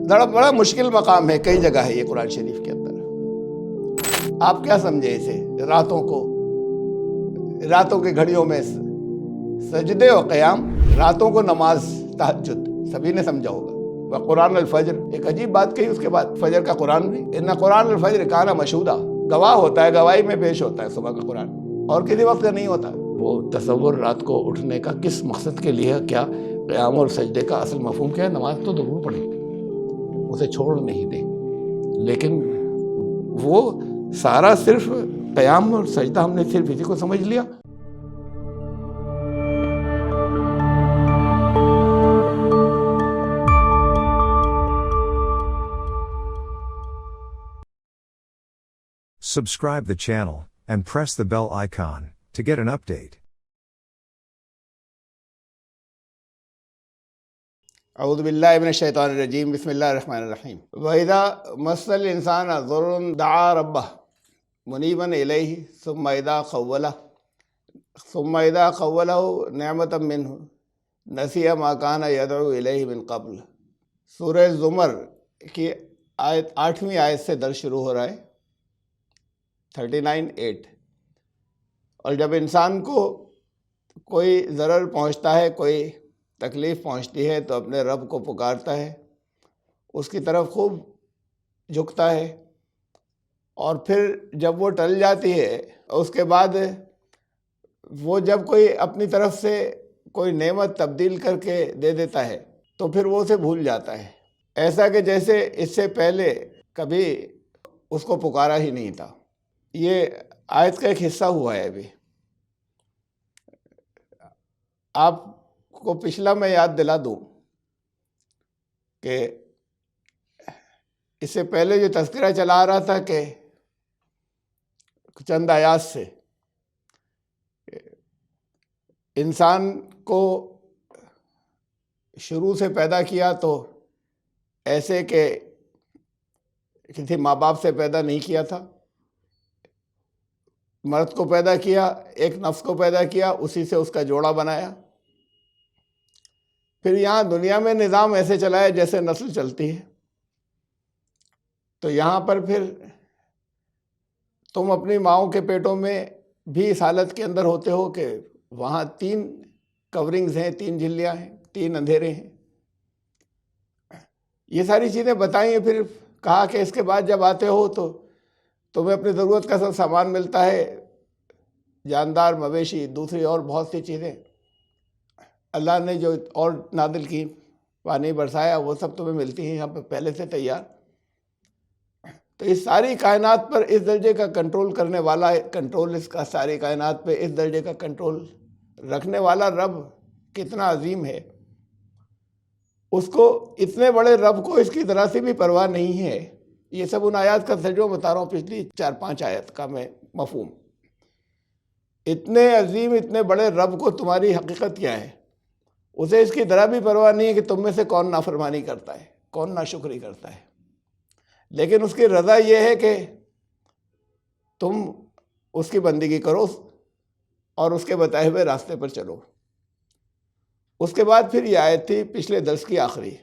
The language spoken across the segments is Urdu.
بڑا مشکل مقام ہے، کئی جگہ ہے یہ قرآن شریف کے اندر۔ آپ کیا سمجھے اسے؟ راتوں کے گھڑیوں میں سجدے و قیام، راتوں کو نماز تہجد، سبھی نے سمجھا ہوگا۔ قرآن الفجر، ایک عجیب بات کہی اس کے بعد، فجر کا قرآن بھی، ان قرآن الفجر کان مشہودا، گواہ ہوتا ہے، گواہی میں پیش ہوتا ہے صبح کا قرآن، اور کسی وقت نہیں ہوتا۔ وہ تصور رات کو اٹھنے کا کس مقصد کے لیے، کیا قیام اور سجدے کا اصل مفہوم کیا ہے؟ نماز تو ضرور پڑھیں، اسے چھوڑ نہیں دیں، لیکن وہ سارا صرف قیام اور سجدہ ہم نے صرف اسی کو سمجھ لیا۔ Subscribe the channel and press the bell icon to get an update. اعوذ باللہ من الشیطان الرجیم، بسم اللہ الرحمن الرحیم۔ وَإِذَا مَسَّ الْإِنسَانَ ضُرٌّ دَعَا رَبَّهُ مُنِيبًا إِلَيْهِ ثُمَّ إِذَا خَوَّلَهُ نِعْمَةً مِّنْهُ نَسِيَ مَا كَانَ يَدْعُو إِلَيْهِ مِن قَبْلُ۔ سورہ زمر کی آیت 8ویں آیت سے درس شروع ہو رہا ہے، 39:8۔ اور جب انسان کو کوئی ضرر پہنچتا ہے، کوئی تکلیف پہنچتی ہے، تو اپنے رب کو پکارتا ہے، اس کی طرف خوب جھکتا ہے، اور پھر جب وہ ٹل جاتی ہے، اس کے بعد وہ جب کوئی اپنی طرف سے کوئی نعمت تبدیل کر کے دے دیتا ہے تو پھر وہ اسے بھول جاتا ہے، ایسا کہ جیسے اس سے پہلے کبھی اس کو پکارا ہی نہیں تھا۔ یہ آیت کا ایک حصہ ہوا ہے۔ ابھی آپ کو پچھلا میں یاد دلا دوں کہ اس سے پہلے جو تذکرہ چلا آ رہا تھا کہ چند آیات سے انسان کو شروع سے پیدا کیا تو ایسے کہ کسی ماں باپ سے پیدا نہیں کیا تھا، مرد کو پیدا کیا، ایک نفس کو پیدا کیا، اسی سے اس کا جوڑا بنایا۔ پھر یہاں دنیا میں نظام ایسے چلایا جیسے نسل چلتی ہے، تو یہاں پر پھر تم اپنی ماؤں کے پیٹوں میں بھی اس حالت کے اندر ہوتے ہو کہ وہاں 3 کورنگز ہیں، 3 جھلیاں ہیں، 3 اندھیرے ہیں۔ یہ ساری چیزیں بتائیں، پھر کہا کہ اس کے بعد جب آتے ہو تو تمہیں اپنی ضرورت کا سب سامان ملتا ہے، جاندار، مویشی، دوسری اور بہت سی چیزیں اللہ نے جو اور نازل کی، پانی برسایا، وہ سب تمہیں ملتی ہیں یہاں پہ پہلے سے تیار۔ تو اس ساری کائنات پر اس درجے کا کنٹرول کرنے والا کنٹرول، اس کا ساری کائنات پہ اس درجے کا کنٹرول رکھنے والا رب کتنا عظیم ہے، اس کو، اتنے بڑے رب کو اس کی ذرا سی بھی پرواہ نہیں ہے۔ یہ سب ان آیات کا ترجمہ بتا رہا ہوں، پچھلی 4-5 آیت کا میں مفہوم۔ اتنے عظیم، اتنے بڑے رب کو تمہاری حقیقت کیا ہے؟ اسے اس کی ذرا بھی پرواہ نہیں ہے کہ تم میں سے کون نافرمانی کرتا ہے، کون ناشکری کرتا ہے، لیکن اس کی رضا یہ ہے کہ تم اس کی بندگی کرو اور اس کے بتائے ہوئے راستے پر چلو۔ اس کے بعد پھر یہ آیت تھی پچھلے درس کی آخری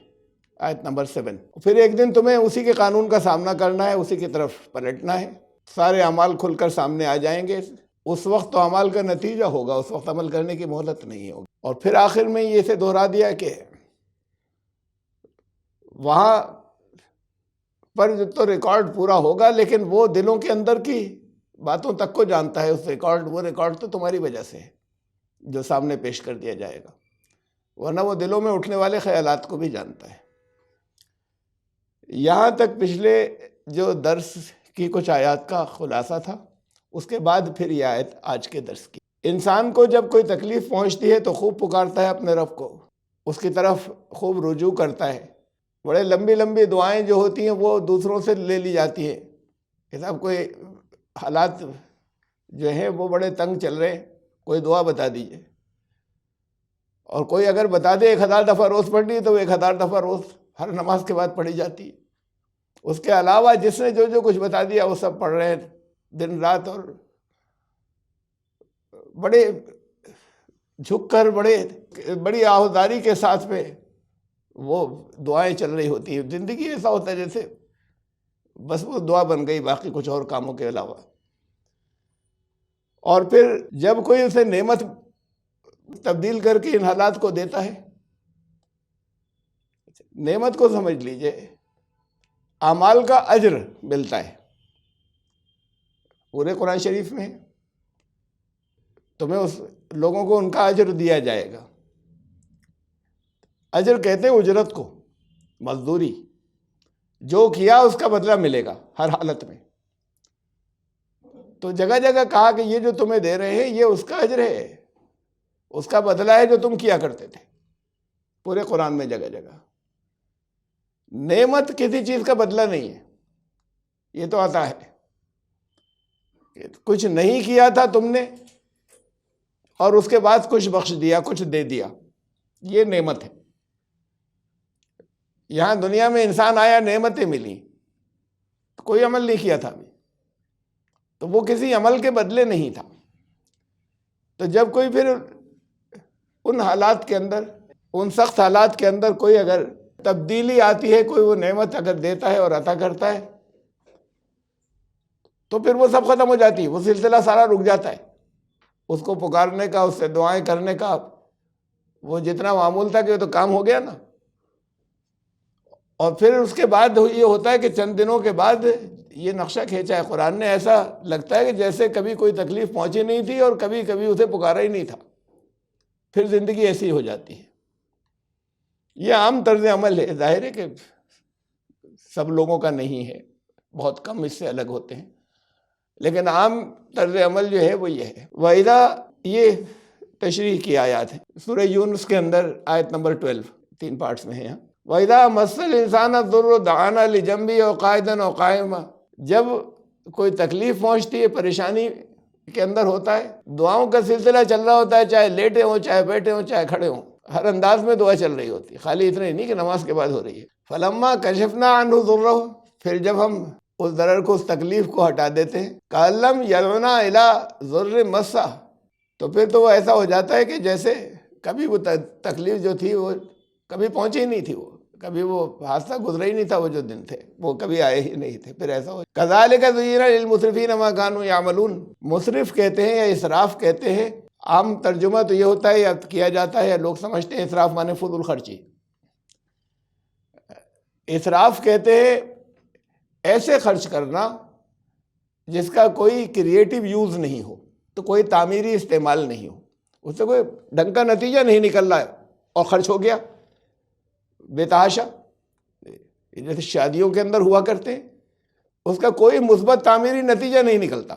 آیت نمبر 7۔ پھر ایک دن تمہیں اسی کے قانون کا سامنا کرنا ہے، اسی کی طرف پلٹنا ہے، سارے اعمال کھل کر سامنے آ جائیں گے۔ اس وقت تو اعمال کا نتیجہ ہوگا، اس وقت عمل کرنے کی مہلت نہیں ہوگی۔ اور پھر آخر میں یہ اسے دہرا دیا کہ وہاں پر تو ریکارڈ پورا ہوگا، لیکن وہ دلوں کے اندر کی باتوں تک کو جانتا ہے۔ وہ ریکارڈ تو تمہاری وجہ سے ہے جو سامنے پیش کر دیا جائے گا، ورنہ وہ دلوں میں اٹھنے والے خیالات کو بھی جانتا ہے۔ یہاں تک پچھلے جو درس کی کچھ آیات کا خلاصہ تھا۔ اس کے بعد پھر یہ آیت آج کے درس کی۔ انسان کو جب کوئی تکلیف پہنچتی ہے تو خوب پکارتا ہے اپنے رب کو، اس کی طرف خوب رجوع کرتا ہے۔ بڑے لمبی لمبی دعائیں جو ہوتی ہیں وہ دوسروں سے لے لی جاتی ہیں کہ صاحب کوئی حالات جو ہیں وہ بڑے تنگ چل رہے ہیں، کوئی دعا بتا دیجئے، اور کوئی اگر بتا دے 1000 دفعہ روز پڑھنی تو 1000 دفعہ روز ہر نماز کے بعد پڑھی جاتی ہے۔ اس کے علاوہ جس نے جو کچھ بتا دیا وہ سب پڑھ رہے ہیں دن رات، اور بڑے جھک کر، بڑی آہوازاری کے ساتھ میں وہ دعائیں چل رہی ہوتی ہیں. زندگی ایسا ہوتا ہے جیسے بس وہ دعا بن گئی باقی کچھ اور کاموں کے علاوہ. اور پھر جب کوئی اسے نعمت تبدیل کر کے ان حالات کو دیتا ہے، نعمت کو سمجھ لیجئے، اعمال کا اجر ملتا ہے. پورے قرآن شریف میں تمہیں اس لوگوں کو ان کا اجر دیا جائے گا. اجر کہتے ہیں اجرت کو، مزدوری، جو کیا اس کا بدلہ ملے گا ہر حالت میں. تو جگہ جگہ کہا کہ یہ جو تمہیں دے رہے ہیں یہ اس کا اجر ہے، اس کا بدلہ ہے جو تم کیا کرتے تھے. پورے قرآن میں جگہ جگہ. نعمت کسی چیز کا بدلہ نہیں ہے، یہ تو عطا ہے. کچھ نہیں کیا تھا تم نے اور اس کے بعد کچھ بخش دیا، کچھ دے دیا، یہ نعمت ہے. یہاں دنیا میں انسان آیا، نعمتیں ملی، کوئی عمل نہیں کیا تھا ابھی، تو وہ کسی عمل کے بدلے نہیں تھا. تو جب کوئی پھر ان حالات کے اندر، ان سخت حالات کے اندر کوئی اگر تبدیلی آتی ہے، کوئی وہ نعمت اگر دیتا ہے اور عطا کرتا ہے، تو پھر وہ سب ختم ہو جاتی ہے، وہ سلسلہ سارا رک جاتا ہے. اس کو پکارنے کا، اس سے دعائیں کرنے کا وہ جتنا معمول تھا کہ وہ تو کام ہو گیا نا. اور پھر اس کے بعد یہ ہوتا ہے کہ چند دنوں کے بعد یہ نقشہ کھینچا ہے قرآن نے، ایسا لگتا ہے کہ جیسے کبھی کوئی تکلیف پہنچی نہیں تھی اور کبھی کبھی اسے پکارا ہی نہیں تھا. پھر زندگی ایسی ہو جاتی ہے. یہ عام طرز عمل ہے، ظاہر ہے کہ سب لوگوں کا نہیں ہے، بہت کم اس سے الگ ہوتے ہیں، لیکن عام طرز عمل جو ہے وہ یہ ہے. وَإِذَا، یہ تشریح کی آیات ہے سورہ یونس کے اندر، آیت نمبر 12، 3 پارٹس میں ہے یہاں. وَإِذَا مَسَّ الْإِنسَانَ الضُّرُّ دَعَانَا لِجَنبِهِ أَوْ قَاعِدًا أَوْ قَائِمًا. جب کوئی تکلیف پہنچتی ہے، پریشانی کے اندر ہوتا ہے، دعاؤں کا سلسلہ چل رہا ہوتا ہے، چاہے لیٹے ہوں، چاہے بیٹھے ہوں، چاہے کھڑے ہوں، ہر انداز میں دعا چل رہی ہوتی ہے. خالی اتنا ہی نہیں کہ نماز کے بعد ہو رہی ہے. فَلَمَّا كَشَفْنَا عَنْهُ ضُرَّهُ، پھر جب ہم اس ضرر کو، اس تکلیف کو ہٹا دیتے ہیں، کَأَلَّمْ يَدْعُنَا إِلَىٰ ضُرٍّ مَسَّهُ، تو پھر تو وہ ایسا ہو جاتا ہے کہ جیسے کبھی وہ تکلیف جو تھی وہ کبھی پہنچی ہی نہیں تھی، وہ کبھی وہ حادثہ گزرا ہی نہیں تھا، وہ جو دن تھے وہ کبھی آئے ہی نہیں تھے. پھر ایسا ہو. كَذَلِكَ زُيِّنَ لِلْمُسْرِفِينَ مَا كَانُوا يَعْمَلُونَ. مصرف کہتے ہیں یا اسراف کہتے ہیں، عام ترجمہ تو یہ ہوتا ہے یا کیا جاتا ہے یا لوگ سمجھتے ہیں اسراف مانے فضول خرچی. اسراف کہتے ہیں ایسے خرچ کرنا جس کا کوئی کریٹیو یوز نہیں ہو، تو کوئی تعمیری استعمال نہیں ہو، اس سے کوئی ڈھنگ کا نتیجہ نہیں نکل رہا ہے اور خرچ ہو گیا بے تحاشا. جیسے شادیوں کے اندر ہوا کرتے ہیں، اس کا کوئی مثبت تعمیری نتیجہ نہیں نکلتا.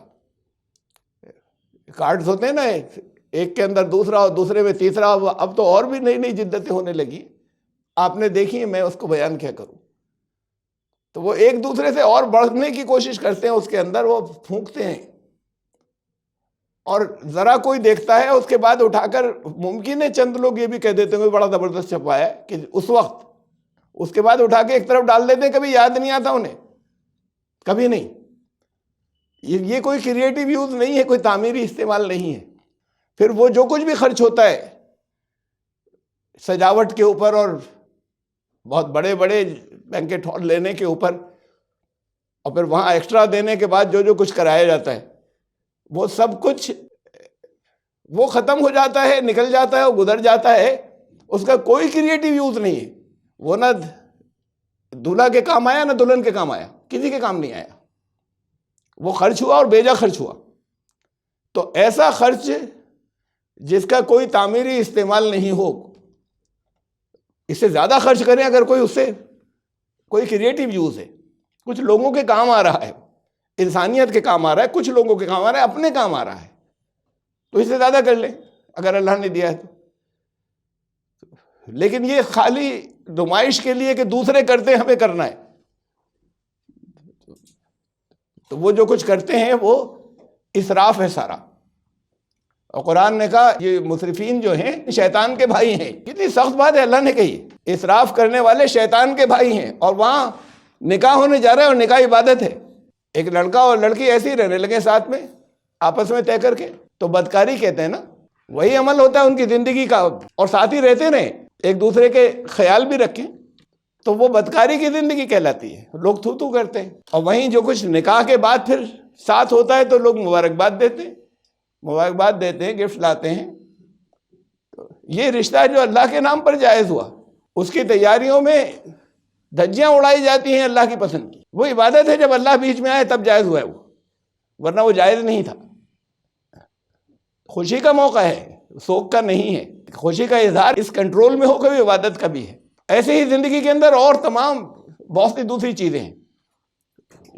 کارڈز ہوتے ہیں نا، ایک کے اندر دوسرا اور دوسرے میں تیسرا، اب تو اور بھی نئی نئی جدتیں ہونے لگی، آپ نے دیکھی ہیں، میں اس کو بیان کیا کروں. تو وہ ایک دوسرے سے اور بڑھنے کی کوشش کرتے ہیں، اس کے اندر وہ پھونکتے ہیں، اور ذرا کوئی دیکھتا ہے اس کے بعد اٹھا کر، ممکن ہے چند لوگ یہ بھی کہہ دیتے ہیں بڑا زبردست چھپایا ہے، کہ اس وقت اس کے بعد اٹھا کے ایک طرف ڈال دیتے ہیں، کبھی یاد نہیں آتا انہیں، کبھی نہیں. یہ کوئی کریٹیو یوز نہیں ہے، کوئی تعمیری استعمال نہیں ہے. پھر وہ جو کچھ بھی خرچ ہوتا ہے سجاوٹ کے اوپر اور بہت بڑے بڑے بینکٹ ہال لینے کے اوپر، اور پھر وہاں ایکسٹرا دینے کے بعد جو کچھ کرایا جاتا ہے، وہ سب کچھ وہ ختم ہو جاتا ہے، نکل جاتا ہے، وہ گزر جاتا ہے، اس کا کوئی کریٹیو یوز نہیں ہے. وہ نہ دولہا کے کام آیا، نہ دلہن کے کام آیا، کسی کے کام نہیں آیا. وہ خرچ ہوا اور بیجا خرچ ہوا. تو ایسا خرچ جس کا کوئی تعمیری استعمال نہیں ہو، اس سے زیادہ خرچ کریں اگر کوئی، اس سے کوئی کریٹیو یوز ہے، کچھ لوگوں کے کام آ رہا ہے، انسانیت کے کام آ رہا ہے، کچھ لوگوں کے کام آ رہا ہے، اپنے کام آ رہا ہے، تو اس سے زیادہ کر لیں اگر اللہ نے دیا ہے تو. لیکن یہ خالی نمائش کے لیے کہ دوسرے کرتے ہیں ہمیں کرنا ہے، تو وہ جو کچھ کرتے ہیں وہ اسراف ہے سارا. اور قرآن نے کہا یہ مصرفین جو ہیں شیطان کے بھائی ہیں. کتنی سخت بات ہے اللہ نے کہی، اسراف کرنے والے شیطان کے بھائی ہیں. اور وہاں نکاح ہونے جا رہا ہے اور نکاح عبادت ہے. ایک لڑکا اور لڑکی ایسے ہی رہنے لگے ساتھ میں آپس میں طے کر کے، تو بدکاری کہتے ہیں نا، وہی عمل ہوتا ہے ان کی زندگی کا، اور ساتھ ہی رہتے رہیں. ایک دوسرے کے خیال بھی رکھیں تو وہ بدکاری کی زندگی کہلاتی ہے. لوگ تھو تھو کرتے ہیں. اور وہیں جو کچھ نکاح کے بعد پھر ساتھ ہوتا ہے تو لوگ مبارکباد دیتے ہیں, گفٹ لاتے ہیں. یہ رشتہ جو اللہ کے نام پر جائز ہوا, اس کی تیاریوں میں دھجیاں اڑائی جاتی ہیں اللہ کی پسند کی. وہ عبادت ہے, جب اللہ بیچ میں آئے تب جائز ہوا ہے وہ, ورنہ وہ جائز نہیں تھا. خوشی کا موقع ہے, سوگ کا نہیں ہے. خوشی کا اظہار اس کنٹرول میں ہو کے بھی عبادت کا بھی ہے. ایسے ہی زندگی کے اندر اور تمام بہت سی دوسری چیزیں ہیں.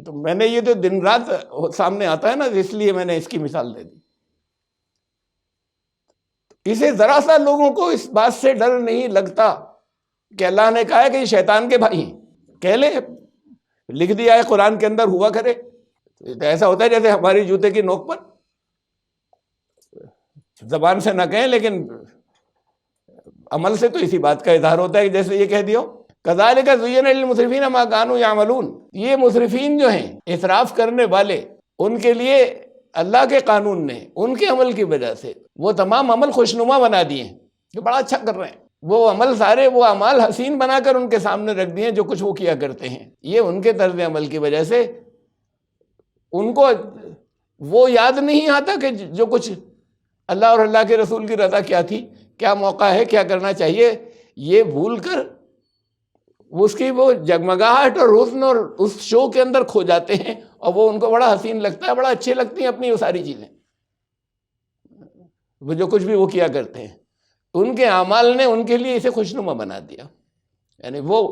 تو میں نے یہ جو دن رات سامنے آتا ہے نا, اس لیے میں نے اس کی مثال دے دی. اسے ذرا سا لوگوں کو اس بات سے ڈر نہیں لگتا کہ اللہ نے کہا ہے کہ یہ شیطان کے بھائی ہیں. کہہ لے, لکھ دیا ہے قرآن کے اندر, ہوا کرے. ایسا ہوتا ہے جیسے ہماری جوتے کی نوک پر, زبان سے نہ کہیں لیکن عمل سے تو اسی بات کا اظہار ہوتا ہے کہ جیسے یہ کہہ دیو کذالک زین للمسرفین ما کانوا یعملون. یہ مسرفین جو ہیں, اسراف کرنے والے, ان کے لیے اللہ کے قانون نے ان کے عمل کی وجہ سے وہ تمام عمل خوشنما بنا دیے ہیں کہ بڑا اچھا کر رہے ہیں. وہ عمل سارے, وہ اعمال حسین بنا کر ان کے سامنے رکھ دیے جو کچھ وہ کیا کرتے ہیں. یہ ان کے طرز عمل کی وجہ سے ان کو وہ یاد نہیں آتا کہ جو کچھ اللہ اور اللہ کے رسول کی رضا کیا تھی, کیا موقع ہے, کیا کرنا چاہیے. یہ بھول کر اس کی وہ جگمگاہٹ اور حسن اور اس شو کے اندر کھو جاتے ہیں, اور وہ ان کو بڑا حسین لگتا ہے, بڑا اچھے لگتی ہیں اپنی وہ ساری چیزیں, وہ جو کچھ بھی وہ کیا کرتے ہیں. ان کے اعمال نے ان کے لیے اسے خوشنما بنا دیا, یعنی وہ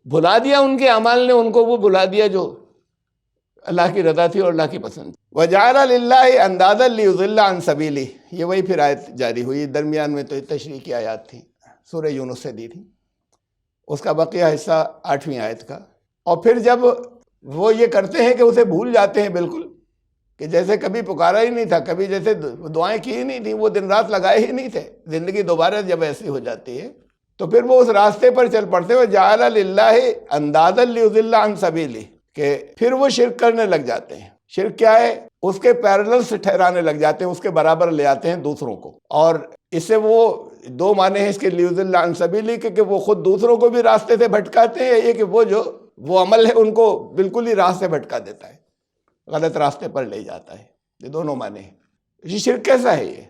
بھلا دیا, ان کے اعمال نے ان کو وہ بھلا دیا جو اللہ کی رضا تھی اور اللہ کی پسند. وَجَعَلَ لِلَّهِ أَنْدَادًا لِيُضِلَّ عَنْ سَبِيلِهِ. یہ وہی پھر آیت جاری ہوئی, درمیان میں تو تشریح کی آیات تھی, سورہ یونس سے دی تھی, اس کا بقیہ حصہ 8ویں آیت کا. اور پھر جب وہ یہ کرتے ہیں کہ اسے بھول جاتے ہیں بالکل, کہ جیسے کبھی پکارا ہی نہیں تھا, کبھی جیسے دعائیں کی ہی نہیں تھیں, وہ دن رات لگائے ہی نہیں تھے. زندگی دوبارہ جب ایسی ہو جاتی ہے تو پھر وہ اس راستے پر چل پڑتے ہوئے جعل للہ اندادا لیضل عن سبیلہ, کہ پھر وہ شرک کرنے لگ جاتے ہیں. شرک کیا ہے؟ اس کے پیرللز ٹھہرانے لگ جاتے ہیں, اس کے برابر لے آتے ہیں دوسروں کو. اور اس سے وہ دو معنی ہیں اس کے لیضل عن سبیلہ, کہ وہ خود دوسروں کو بھی راستے سے بھٹکاتے ہیں, یہ کہ وہ عمل ہے ان کو بالکل ہی راہ سے بھٹکا دیتا ہے, غلط راستے پر لے جاتا ہے. یہ دونوں معنی ہیں. یہ شرک کیسا ہے؟ یہ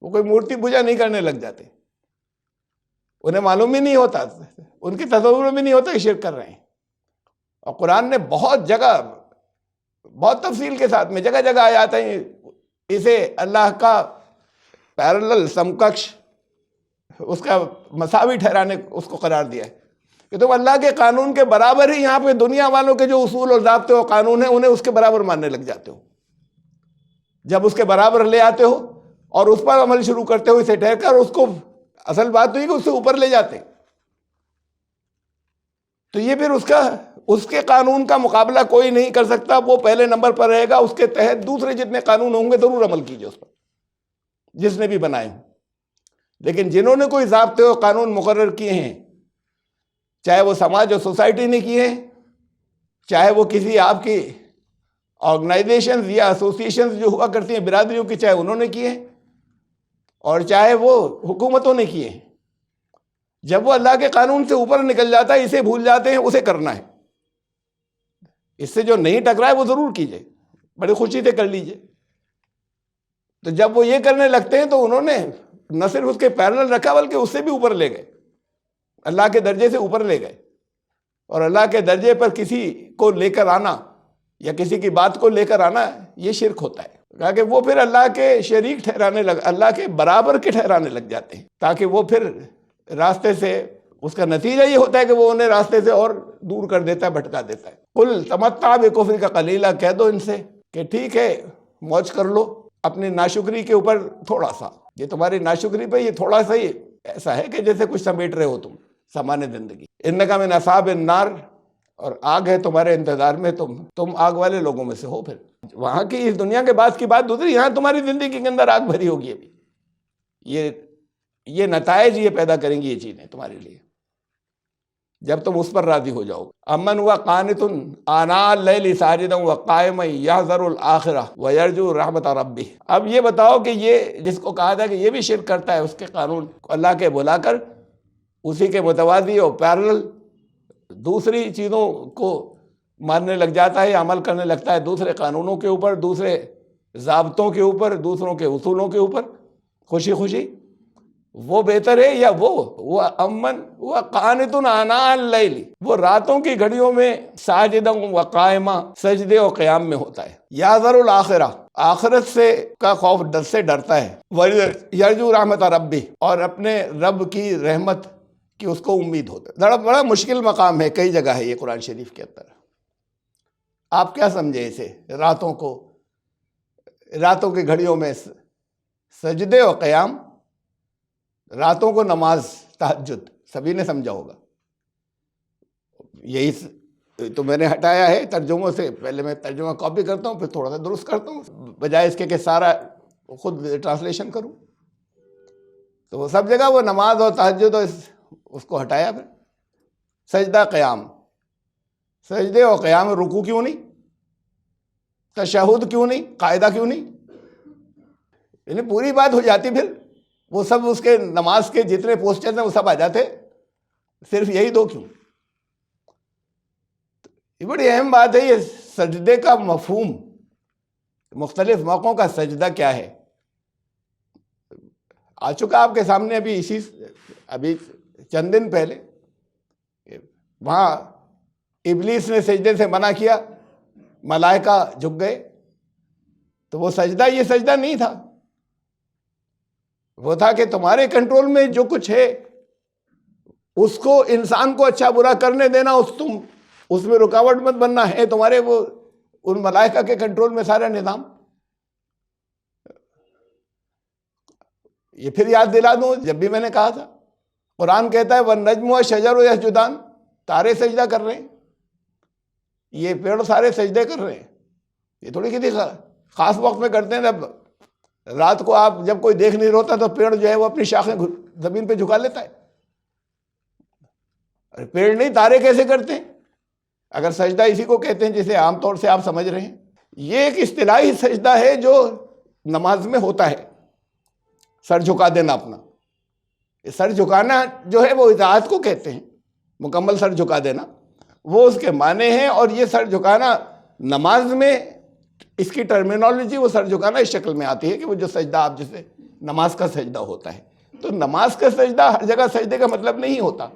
وہ کوئی مورتی پوجا نہیں کرنے لگ جاتے, انہیں معلوم ہی نہیں ہوتا, ان کی تصور میں نہیں ہوتا کہ شرک کر رہے ہیں. اور قرآن نے بہت جگہ, بہت تفصیل کے ساتھ میں جگہ جگہ آیات ہیں اسے اللہ کا پیرلل, سمکش, اس کا مساوی ٹھہرانے اس کو قرار دیا ہے کہ تم اللہ کے قانون کے برابر ہی یہاں پہ دنیا والوں کے جو اصول اور ضابطے و قانون ہیں انہیں اس کے برابر ماننے لگ جاتے ہو. جب اس کے برابر لے آتے ہو اور اس پر عمل شروع کرتے ہو اسے ٹھہر کر, اس کو اصل بات تو یہ کہ اس سے اوپر لے جاتے, تو یہ پھر اس کے قانون کا مقابلہ کوئی نہیں کر سکتا. وہ پہلے نمبر پر رہے گا, اس کے تحت دوسرے جتنے قانون ہوں گے ضرور عمل کیجئے اس پر, جس نے بھی بنائے ہوں. لیکن جنہوں نے کوئی ضابطے و قانون مقرر کیے ہیں, چاہے وہ سماج اور سوسائٹی نے کیے ہیں, چاہے وہ کسی آپ کی آرگنائزیشنز یا ایسوسیشنز جو ہوا کرتی ہیں برادریوں کی, چاہے انہوں نے کیے ہیں, اور چاہے وہ حکومتوں نے کیے ہیں, جب وہ اللہ کے قانون سے اوپر نکل جاتا ہے اسے بھول جاتے ہیں, اسے کرنا ہے. اس سے جو نہیں ٹکرا ہے وہ ضرور کیجئے, بڑی خوشی سے کر لیجئے. تو جب وہ یہ کرنے لگتے ہیں تو انہوں نے نہ صرف اس کے پیرلل رکھا بلکہ اس سے بھی اوپر لے گئے, اللہ کے درجے سے اوپر لے گئے. اور اللہ کے درجے پر کسی کو لے کر آنا یا کسی کی بات کو لے کر آنا, یہ شرک ہوتا ہے. کہا کہ وہ پھر اللہ کے شریک ٹھہرانے اللہ کے برابر کے ٹھہرانے لگ جاتے ہیں, تاکہ وہ پھر راستے سے, اس کا نتیجہ یہ ہوتا ہے کہ وہ انہیں راستے سے اور دور کر دیتا ہے, بھٹکا دیتا ہے. قل تمتع بکفرک قلیلا, کہہ دو ان سے کہ ٹھیک ہے موج کر لو اپنی ناشکری کے اوپر تھوڑا سا, یہ تمہاری ناشکری پہ یہ تھوڑا سا ہی ایسا ہے کہ جیسے کچھ سمیٹ رہے ہو تم سامان زندگی. انک من اصحاب النار, اور آگ ہے تمہارے انتظار میں, تم آگ والے لوگوں میں سے ہو. پھر وہاں کی اس دنیا کے بعد کی بات دوسری, یہاں تمہاری زندگی کے اندر آگ بھری ہوگی. ابھی یہ نتائج یہ پیدا کریں گی یہ چیزیں تمہارے لیے جب تم اس پر راضی ہو جاؤ. امن ہوا قانت آناء اللیل ساجدا وقائما یحذر الآخرہ ویرجو رحمت ربہ. اب یہ بتاؤ کہ یہ جس کو کہا تھا کہ یہ بھی شرک کرتا ہے, اس کے قانون کو اللہ کے بلا کر اسی کے متوازی اور پیرل دوسری چیزوں کو ماننے لگ جاتا ہے، عمل کرنے لگتا ہے دوسرے قانونوں کے اوپر، دوسرے ضابطوں کے اوپر، دوسروں کے اصولوں کے اوپر، خوشی خوشی، وہ بہتر ہے یا وہ امن وہ قانت آناء اللیل، وہ راتوں کی گھڑیوں میں ساجدا و قائما، سجدے و قیام میں ہوتا ہے. یحذر الآخرہ، آخرت سے کا خوف ڈر سے ڈرتا ہے. یرجو رحمت ربی، اور اپنے رب کی رحمت کی اس کو امید ہوتا ہے. بڑا مشکل مقام ہے، کئی جگہ ہے یہ قرآن شریف کے اندر. آپ کیا سمجھے اسے؟ راتوں کی گھڑیوں میں سجدے و قیام، راتوں کو نماز تہجد، سبھی نے سمجھا ہوگا. یہی تو میں نے ہٹایا ہے ترجموں سے. پہلے میں ترجمہ کاپی کرتا ہوں، پھر تھوڑا سا درست کرتا ہوں، بجائے اس کے کہ سارا خود ٹرانسلیشن کروں. تو وہ سب جگہ وہ نماز اور تہجد اس کو ہٹایا. پھر سجدہ قیام، سجدے اور قیام، رکوع کیوں نہیں، تشہد کیوں نہیں، قاعدہ کیوں نہیں؟ یعنی پوری بات ہو جاتی. پھر وہ سب اس کے نماز کے جتنے پوسچرز ہیں وہ سب آ جاتے، صرف یہی دو کیوں؟ یہ بڑی اہم بات ہے. یہ سجدے کا مفہوم، مختلف موقعوں کا سجدہ کیا ہے، آ چکا آپ کے سامنے ابھی چند دن پہلے. وہاں ابلیس نے سجدے سے منع کیا، ملائکہ جھک گئے. تو وہ سجدہ یہ سجدہ نہیں تھا، وہ تھا کہ تمہارے کنٹرول میں جو کچھ ہے اس کو انسان کو اچھا برا کرنے دینا، تم اس میں رکاوٹ مت بننا ہے تمہارے وہ ان ملائکہ کے کنٹرول میں سارا نظام. یہ پھر یاد دلا دوں، جب بھی میں نے کہا تھا، قرآن کہتا ہے وَالنَّجْمُ وَالشَّجَرُ يَسْجُدَانِ، تارے سجدہ کر رہے ہیں، یہ پیڑ سارے سجدے کر رہے ہیں. یہ تھوڑی کسی خاص وقت میں کرتے ہیں. جب رات کو آپ جب کوئی دیکھ نہیں رہتا تو پیڑ جو ہے وہ اپنی شاخیں زمین پہ جھکا لیتا ہے. ارے پیڑ نہیں، تارے کیسے کرتے ہیں؟ اگر سجدہ اسی کو کہتے ہیں جسے عام طور سے آپ سمجھ رہے ہیں. یہ ایک اصطلاحی سجدہ ہے جو نماز میں ہوتا ہے، سر جھکا دینا اپنا. سر جھکانا جو ہے وہ اطاعت کو کہتے ہیں، مکمل سر جھکا دینا وہ اس کے معنی ہیں. اور یہ سر جھکانا نماز میں اس کی ٹرمینالوجی، وہ سر جھکانا اس شکل میں آتی ہے کہ وہ جو سجدہ آپ جسے نماز کا سجدہ ہوتا ہے. تو نماز کا سجدہ ہر جگہ سجدے کا مطلب نہیں ہوتا.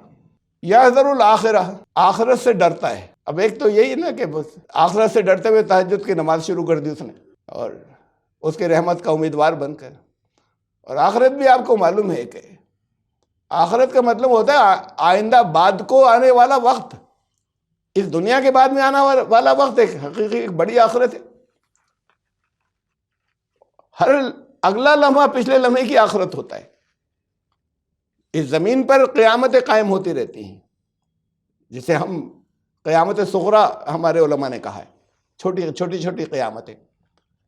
یحذر الآخرہ، آخرت سے ڈرتا ہے. اب ایک تو یہی نا کہ بس آخرت سے ڈرتے ہوئے تہجد کی نماز شروع کر دی اس نے، اور اس کے رحمت کا امیدوار بن کر. اور آخرت بھی آپ کو معلوم ہے کہ آخرت کا مطلب ہوتا ہے آئندہ بعد کو آنے والا وقت. اس دنیا کے بعد میں آنے والا وقت ایک حقیقی ایک بڑی آخرت ہے. ہر اگلا لمحہ پچھلے لمحے کی آخرت ہوتا ہے. اس زمین پر قیامتیں قائم ہوتی رہتی ہیں، جسے ہم قیامت صغریٰ ہمارے علماء نے کہا ہے. چھوٹی چھوٹی قیامتیں،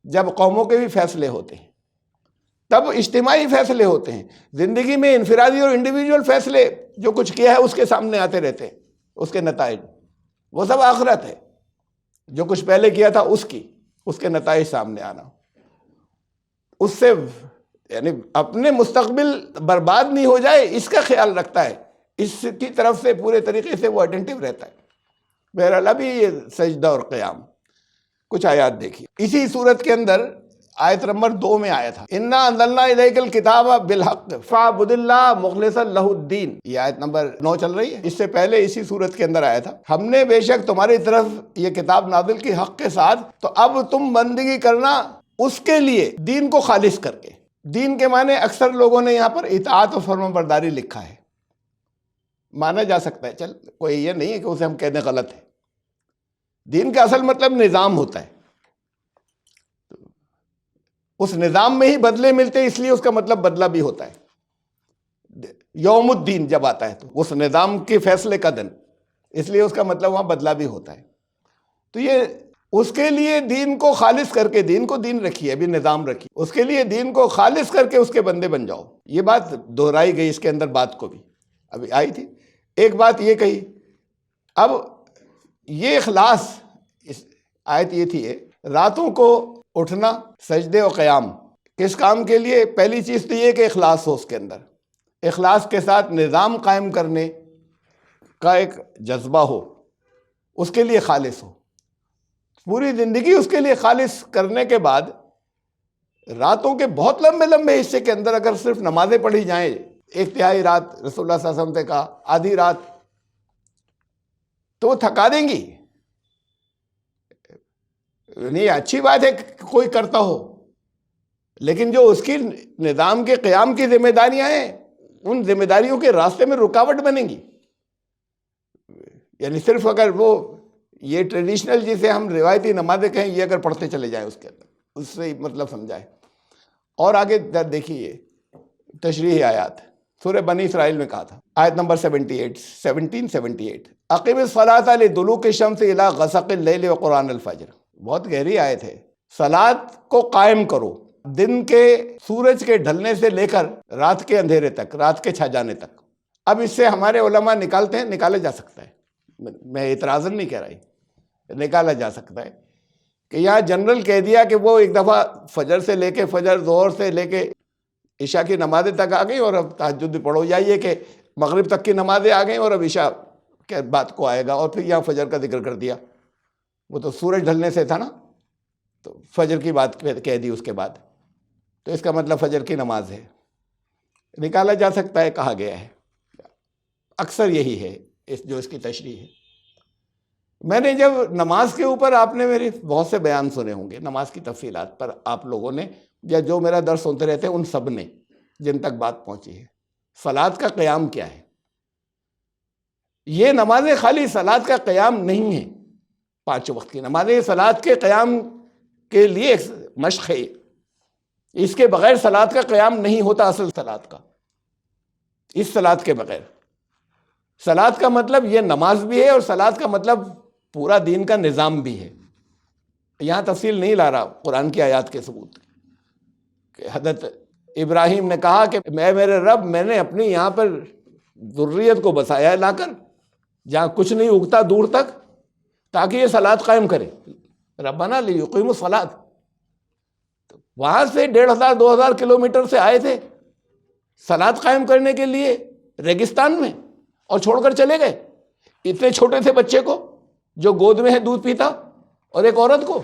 جب قوموں کے بھی فیصلے ہوتے ہیں، تب اجتماعی فیصلے ہوتے ہیں. زندگی میں انفرادی اور انڈیویجول فیصلے جو کچھ کیا ہے اس کے سامنے آتے رہتے ہیں، اس کے نتائج، وہ سب آخرت ہے. جو کچھ پہلے کیا تھا اس کے نتائج سامنے آنا، اس سے یعنی اپنے مستقبل برباد نہیں ہو جائے اس کا خیال رکھتا ہے. اس کی طرف سے پورے طریقے سے وہ اٹینٹیو رہتا ہے. بہرحال ابھی یہ سجدہ اور قیام کچھ آیات دیکھیے. اسی صورت کے اندر آیت نمبر 2 میں آیا تھا اِنَّا أَنزَلْنَا إِلَيْكَ الْكِتَابَ بِالْحَقِّ فَاعْبُدِ اللَّهَ مُخْلِصًا لَهُ الدِّينَ. یہ آیت نمبر 9 چل رہی ہے. اس سے پہلے اسی صورت کے اندر آیا تھا ہم نے بے شک تمہاری طرف یہ کتاب نازل کی حق کے ساتھ، تو اب تم بندگی کرنا اس کے لیے دین کو خالص کر کے. دین کے معنی اکثر لوگوں نے یہاں پر اطاعت و فرما برداری لکھا ہے. مانا جا سکتا ہے، چل کوئی یہ نہیں ہے کہ اسے ہم کہنے غلط ہے. دین کا اصل مطلب نظام ہوتا ہے. اس نظام میں ہی بدلے ملتے ہیں، اس لیے اس کا مطلب بدلہ بھی ہوتا ہے. یوم الدین جب آتا ہے تو اس نظام کے فیصلے کا دن، اس لیے اس کا مطلب وہاں بدلہ بھی ہوتا ہے. تو یہ اس کے لیے دین کو خالص کر کے، دین کو دین رکھیے، ابھی نظام رکھیے، اس کے لیے دین کو خالص کر کے اس کے بندے بن جاؤ. یہ بات دہرائی گئی اس کے اندر، بات کو بھی ابھی آئی تھی. ایک بات یہ کہی. اب یہ اخلاص، اس آیت یہ تھی راتوں کو اٹھنا، سجدے و قیام کس کام کے لیے؟ پہلی چیز تو یہ کہ اخلاص ہو اس کے اندر، اخلاص کے ساتھ نظام قائم کرنے کا ایک جذبہ ہو، اس کے لیے خالص ہو، پوری زندگی اس کے لیے خالص کرنے کے بعد راتوں کے بہت لمبے لمبے حصے کے اندر اگر صرف نمازیں پڑھی جائیں، ایک تہائی رات رسول اللہ صلی اللہ علیہ وسلم نے کہا، آدھی رات، تو وہ تھکا دیں گی. نہیں، اچھی بات ہے کہ کوئی کرتا ہو، لیکن جو اس کی نظام کے قیام کی ذمہ داریاں ہیں، ان ذمہ داریوں کے راستے میں رکاوٹ بنیں گی. یعنی صرف اگر وہ یہ ٹریڈیشنل جسے ہم روایتی نمازیں کہیں، یہ اگر پڑھتے چلے جائیں اس کے اندر، اس سے مطلب سمجھائے. اور آگے دیکھیے تشریحی آیات، سورہ بنی اسرائیل میں کہا تھا، آیت نمبر 1778، اقیم الصلاۃ لدلوک الشمس الی غسق اللیل وقرآن الفجر. بہت گہری آیت ہے. صلاۃ کو قائم کرو دن کے سورج کے ڈھلنے سے لے کر رات کے اندھیرے تک، رات کے چھا جانے تک. اب اس سے ہمارے علماء نکالتے ہیں، نکالا جا سکتا ہے، میں اعتراضاً نہیں کہہ رہا ہوں، نکالا جا سکتا ہے کہ یہاں جنرل کہہ دیا کہ وہ ایک دفعہ فجر سے لے کے فجر، ظہر سے لے کے عشاء کی نمازیں تک آ گئی اور اب تہجد بھی پڑھو، یا یہ کہ مغرب تک کی نمازیں آ گئیں اور اب عشاء کے بعد کو آئے گا، اور پھر یہاں فجر کا ذکر کر دیا. وہ تو سورج ڈھلنے سے تھا نا، تو فجر کی بات کہہ دی اس کے بعد، تو اس کا مطلب فجر کی نماز ہے. نکالا جا سکتا ہے، کہا گیا ہے. اکثر یہی ہے جو اس کی تشریح ہے. میں نے جب نماز کے اوپر، آپ نے میرے بہت سے بیان سنے ہوں گے نماز کی تفصیلات پر، آپ لوگوں نے یا جو میرا درس سنتے رہتے ہیں ان سب نے، جن تک بات پہنچی ہے. صلاۃ کا قیام کیا ہے؟ یہ نمازیں خالی صلاۃ کا قیام نہیں ہے، 5 وقت کی نمازیں صلاۃ کے قیام کے لیے ایک مشق ہے. اس کے بغیر صلاۃ کا قیام نہیں ہوتا. اصل صلاۃ کا، اس صلاۃ کے بغیر، صلاۃ کا مطلب یہ نماز بھی ہے، اور صلاۃ کا مطلب پورا دین کا نظام بھی ہے. یہاں تفصیل نہیں لا رہا، قرآن کی آیات کے ثبوت کہ حضرت ابراہیم نے کہا کہ میرے رب، میں نے اپنی یہاں پر ذریت کو بسایا ہے لا کر، جہاں کچھ نہیں اگتا دور تک، تاکہ یہ صلاۃ قائم کرے. ربنا لیقیموا الصلاۃ. وہاں سے 1500-2000 کلومیٹر سے آئے تھے صلاۃ قائم کرنے کے لیے ریگستان میں، اور چھوڑ کر چلے گئے اتنے چھوٹے سے بچے کو جو گود میں ہے دودھ پیتا، اور ایک عورت کو.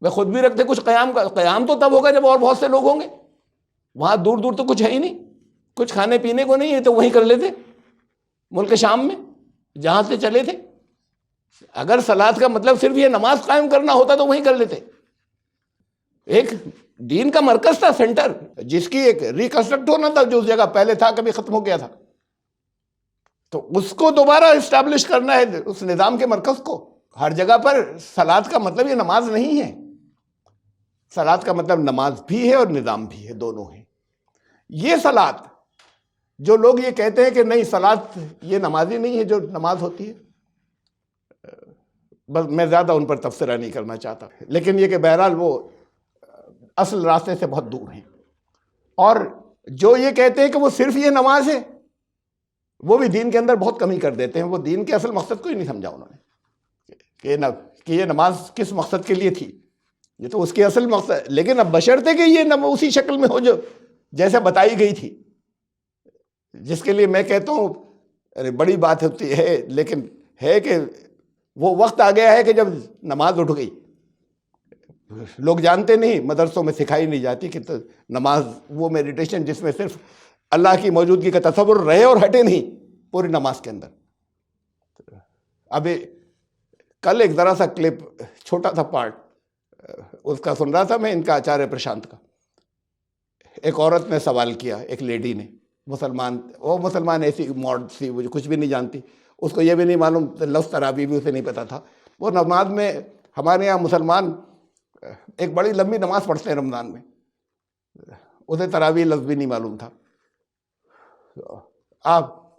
میں خود بھی رکھتے کچھ قیام کا. قیام تو تب ہوگا جب اور بہت سے لوگ ہوں گے. وہاں دور دور تو کچھ ہے ہی نہیں، کچھ کھانے پینے کو نہیں ہے، تو وہیں کر لیتے ملک شام میں جہاں سے چلے تھے. اگر صلاۃ کا مطلب صرف یہ نماز قائم کرنا ہوتا تو وہیں کر لیتے. ایک دین کا مرکز تھا، سینٹر، جس کی ایک ریکنسٹرکٹ ہونا تھا، جو اس جگہ پہلے تھا کبھی ختم ہو گیا تھا، تو اس کو دوبارہ اسٹیبلش کرنا ہے، اس نظام کے مرکز کو. ہر جگہ پر صلاۃ کا مطلب یہ نماز نہیں ہے. صلاۃ کا مطلب نماز بھی ہے اور نظام بھی ہے، دونوں ہیں. یہ صلاۃ، جو لوگ یہ کہتے ہیں کہ نہیں صلاۃ یہ نماز ہی نہیں ہے جو نماز ہوتی ہے، بس میں زیادہ ان پر تبصرہ نہیں کرنا چاہتا، لیکن یہ کہ بہرحال وہ اصل راستے سے بہت دور ہیں. اور جو یہ کہتے ہیں کہ وہ صرف یہ نماز ہے، وہ بھی دین کے اندر بہت کمی کر دیتے ہیں. وہ دین کے اصل مقصد کو ہی نہیں سمجھا انہوں نے کہ یہ نماز کس مقصد کے لیے تھی. یہ تو اس کی اصل مقصد، لیکن اب بشرطے کہ یہ اسی شکل میں ہو جو جیسے بتائی گئی تھی، جس کے لیے میں کہتا ہوں ارے بڑی بات ہوتی ہے، لیکن ہے کہ وہ وقت آ گیا ہے کہ جب نماز اٹھ گئی. لوگ جانتے نہیں، مدرسوں میں سکھائی نہیں جاتی کہ نماز وہ میڈیٹیشن جس میں صرف اللہ کی موجودگی کا تصور رہے اور ہٹے نہیں پوری نماز کے اندر. اب کل ایک ذرا سا کلپ، چھوٹا سا پارٹ اس کا سن رہا تھا میں، ان کا آچاریہ پرشانت کا. ایک عورت نے سوال کیا، ایک لیڈی نے، مسلمان ایسی موڈ تھی، وہ کچھ بھی نہیں جانتی، اس کو یہ بھی نہیں معلوم لفظ تراویح بھی اسے نہیں پتا تھا. وہ نماز میں، ہمارے یہاں مسلمان ایک بڑی لمبی نماز پڑھتے ہیں رمضان میں، اسے تراویح لفظ بھی نہیں معلوم تھا.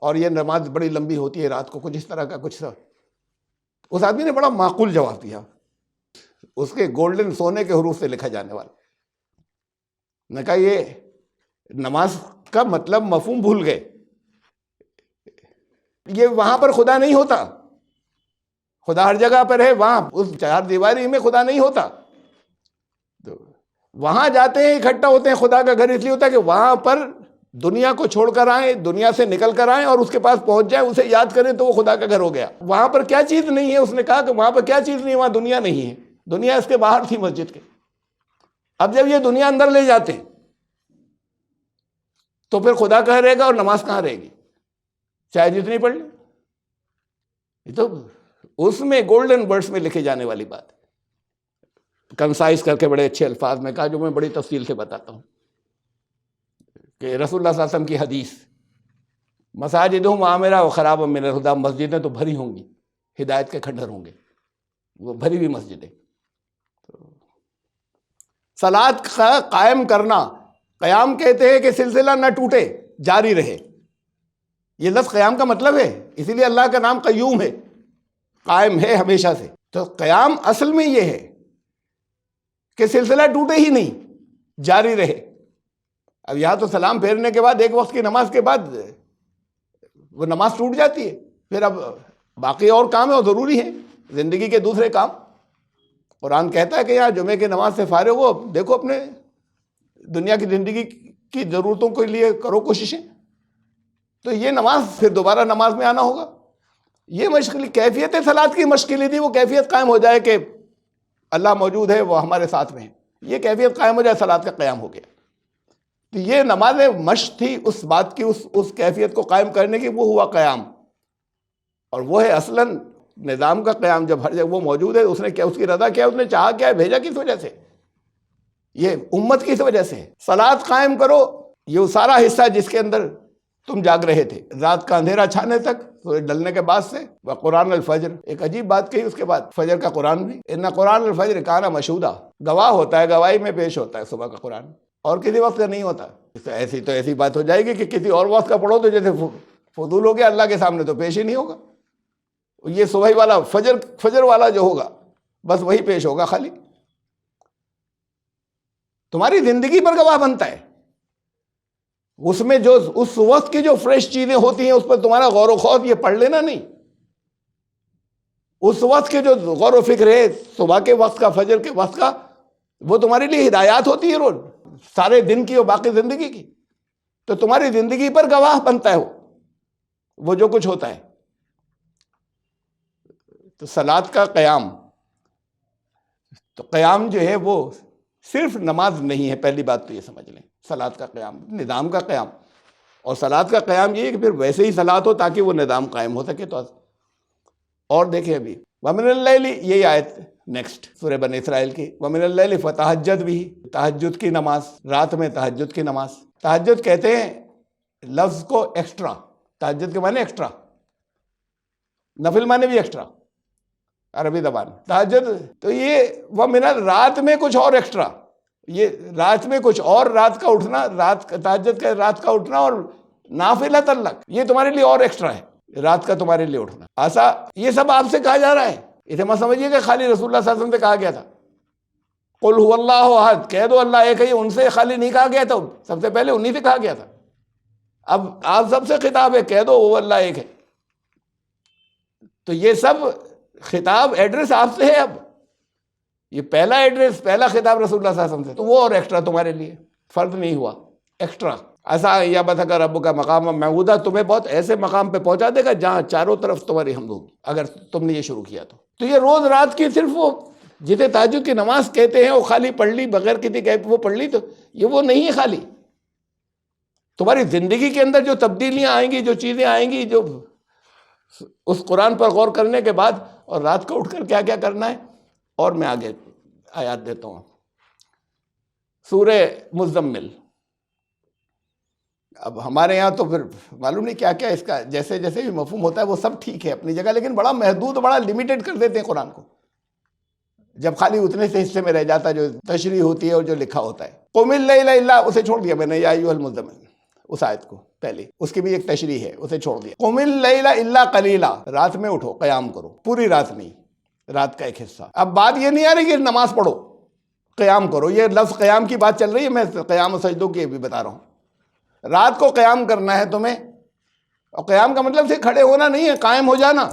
اور یہ نماز بڑی لمبی ہوتی ہے رات کو، کچھ اس طرح کا کچھ. اس آدمی نے بڑا معقول جواب دیا، اس کے گولڈن سونے کے حروف سے لکھا جانے والا. نے کہا یہ نماز کا مطلب مفہوم بھول گئے. یہ وہاں پر خدا نہیں ہوتا، خدا ہر جگہ پر ہے. وہاں اس 4 دیواری میں خدا نہیں ہوتا. تو وہاں جاتے ہیں، اکٹھا ہوتے ہیں. خدا کا گھر اس لیے ہوتا ہے کہ وہاں پر دنیا کو چھوڑ کر آئیں، دنیا سے نکل کر آئیں اور اس کے پاس پہنچ جائیں، اسے یاد کریں تو وہ خدا کا گھر ہو گیا۔ وہاں پر کیا چیز نہیں ہے؟ اس نے کہا کہ وہاں پر کیا چیز نہیں ہے؟ وہاں دنیا نہیں ہے، دنیا اس کے باہر تھی مسجد کے۔ اب جب یہ دنیا اندر لے جاتے ہیں تو پھر خدا کہاں رہے گا اور نماز کہاں رہے گی؟ چاہے جتنی پڑھ لیں۔ یہ تو اس میں گولڈن ورڈز میں لکھے جانے والی بات ہے، کنسائز کر کے بڑے اچھے الفاظ میں کہا، جو میں بڑی تفصیل سے بتاتا ہوں کہ رسول اللہ صلی اللہ علیہ وسلم کی حدیث، مساجدہم عامرہ و خرابا من الہدی، مسجدیں تو بھری ہوں گی، ہدایت کے کھنڈر ہوں گے، وہ بھری ہوئی مسجدیں۔ صلاۃ کا قائم کرنا، قیام کہتے ہیں کہ سلسلہ نہ ٹوٹے، جاری رہے۔ یہ لفظ قیام کا مطلب ہے، اسی لیے اللہ کا نام قیوم ہے، قائم ہے ہمیشہ سے۔ تو قیام اصل میں یہ ہے کہ سلسلہ ٹوٹے ہی نہیں، جاری رہے۔ اب یہاں تو سلام پھیرنے کے بعد ایک وقت کی نماز کے بعد وہ نماز ٹوٹ جاتی ہے، پھر اب باقی اور کام ہے اور ضروری ہے، زندگی کے دوسرے کام۔ قرآن کہتا ہے کہ یہاں جمعے کی نماز سے فارغ ہو، دیکھو اپنے دنیا کی زندگی کی ضرورتوں کے لیے کرو کوششیں۔ تو یہ نماز پھر دوبارہ نماز میں آنا ہوگا۔ یہ مشکل کیفیت صلاۃ کی مشکل تھی، وہ کیفیت قائم ہو جائے کہ اللہ موجود ہے، وہ ہمارے ساتھ میں ہے، یہ کیفیت قائم ہو جائے، صلاۃ کا قیام ہو گیا۔ تو یہ نماز مشق تھی اس بات کی، اس کیفیت کو قائم کرنے کی، وہ ہوا قیام، اور وہ ہے اصلاً نظام کا قیام۔ جب ہر جگہ وہ موجود ہے، اس نے کیا، اس کی رضا کیا، اس نے چاہا کیا ہے، بھیجا کس وجہ سے؟ یہ امت کی وجہ سے۔ صلاۃ قائم کرو، یہ سارا حصہ جس کے اندر تم جاگ رہے تھے رات کا اندھیرا چھانے تک، سورج ڈلنے کے بعد سے، وقرآن الفجر، ایک عجیب بات کہی اس کے بعد، فجر کا قرآن بھی، ان قرآن الفجر کان مشہودا، گواہ ہوتا ہے، گواہی میں پیش ہوتا ہے صبح کا قرآن، اور کسی وقت کا نہیں ہوتا۔ ایسی بات ہو جائے گی کہ کسی اور وقت کا پڑھو تو جیسے فضول ہو گیا، اللہ کے سامنے تو پیش ہی نہیں ہوگا۔ یہ صبح والا فجر والا جو ہوگا بس وہی پیش ہوگا خالی، تمہاری زندگی پر گواہ بنتا ہے۔ اس میں جو اس وقت کی جو فریش چیزیں ہوتی ہیں اس پر تمہارا غور و خوض، یہ پڑھ لینا نہیں، اس وقت کے جو غور و فکر ہے صبح کے وقت کا، فجر کے وقت کا، وہ تمہارے لیے ہدایات ہوتی ہے روز سارے دن کی اور باقی زندگی کی، تو تمہاری زندگی پر گواہ بنتا ہے وہ جو کچھ ہوتا ہے۔ تو صلاۃ کا قیام، تو قیام جو ہے وہ صرف نماز نہیں ہے، پہلی بات تو یہ سمجھ لیں، صلاۃ کا قیام نظام کا قیام، اور صلاۃ کا قیام یہ ہے کہ پھر ویسے ہی صلاۃ ہو تاکہ وہ نظام قائم ہو سکے۔ تو اور دیکھیں ابھی وَمِنَ اللَّيْلِ، یہی آیت نیکسٹ سورہ بنی اسرائیل کی، وَمِنَ اللَّيْلِ فَتَہجَّد بِهِ، تہجد کی نماز، رات میں تہجد کی نماز۔ تہجد کہتے ہیں لفظ کو ایکسٹرا، تہجد کے معنی ایکسٹرا، نفل معنی بھی ایکسٹرا، عربی زبان تہجد۔ تو یہ وَمِنَ، رات میں کچھ اور ایکسٹرا، یہ رات میں کچھ اور، رات کا اٹھنا، تہجد کا رات کا اٹھنا، اور نافلۃ لک، یہ تمہارے لیے اور ایکسٹرا ہے، رات کا تمہارے لیے اٹھنا۔ ایسا یہ سب آپ سے کہا جا رہا ہے، اسے مت سمجھیے کہ خالی رسول اللہ صلی اللہ علیہ وسلم سے کہا گیا تھا۔ قل هو اللہ احد، کہہ دو اللہ ایک ہے، ان سے خالی نہیں کہا گیا تھا، سب سے پہلے انہی سے کہا گیا تھا۔ اب آپ سب سے خطاب ہے، کہہ دو وہ اللہ ایک ہے۔ تو یہ سب خطاب، ایڈریس آپ سے ہے۔ اب یہ پہلا ایڈریس، پہلا خطاب رسول اللہ صلی اللہ علیہ وسلم سے، تو وہ اور ایکسٹرا تمہارے لیے، فرض نہیں ہوا، ایکسٹرا۔ ایسا یا بتکا رب کا مقام محمودہ، تمہیں بہت ایسے مقام پہ پہنچا دے گا جہاں چاروں طرف تمہاری حمد ہوگی، اگر تم نے یہ شروع کیا تو۔ تو یہ روز رات کی صرف وہ جسے تہجد کی نماز کہتے ہیں، وہ خالی پڑھ لی بغیر کسی گیپ، وہ پڑھ لی، تو یہ وہ نہیں ہے خالی۔ تمہاری زندگی کے اندر جو تبدیلیاں آئیں گی، جو چیزیں آئیں گی، جو اس قرآن پر غور کرنے کے بعد، اور رات کو اٹھ کر کیا کیا کرنا ہے، اور میں آگے آیات دیتا ہوں۔ سورہ مزمل، اب ہمارے یہاں تو پھر معلوم نہیں کیا کیا اس کا جیسے جیسے بھی مفہوم ہوتا ہے وہ سب ٹھیک ہے اپنی جگہ، لیکن بڑا محدود، بڑا لمیٹڈ کر دیتے ہیں قرآن کو، جب خالی اتنے سے حصے میں رہ جاتا ہے جو تشریح ہوتی ہے اور جو لکھا ہوتا ہے۔ قم اللیل الا، اسے چھوڑ دیا میں نے، یا ایھا المزمل، اس آیت کو پہلے، اس کی بھی ایک تشریح ہے، اسے چھوڑ دیا۔ قم اللیل الا قلیلا، رات میں اٹھو، قیام کرو، پوری رات نہیں، رات کا ایک حصہ۔ اب بات یہ نہیں آ رہی کہ نماز پڑھو، قیام کرو، یہ لفظ قیام کی بات چل رہی ہے، میں قیام و سجدوں کی بھی بتا رہا ہوں۔ رات کو قیام کرنا ہے تمہیں، اور قیام کا مطلب صرف کھڑے ہونا نہیں ہے، قائم ہو جانا۔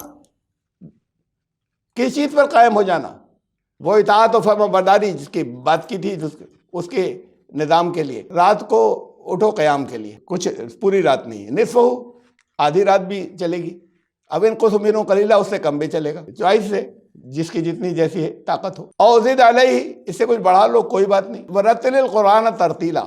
کس چیز پر قائم ہو جانا؟ وہ اطاعت و فرما برداری جس کی بات کی تھی، اس کے نظام کے لیے۔ رات کو اٹھو قیام کے لیے، کچھ پوری رات نہیں، نصف ہو آدھی رات بھی چلے گی، اب ان قسم منو قلیلہ اس سے کم بھی چلے گا، چوائس سے جس کی جتنی جیسی ہے طاقت ہو، اور زد علیہ اس سے کچھ بڑھا لو کوئی بات نہیں، ورتل القرآن ترتیلا،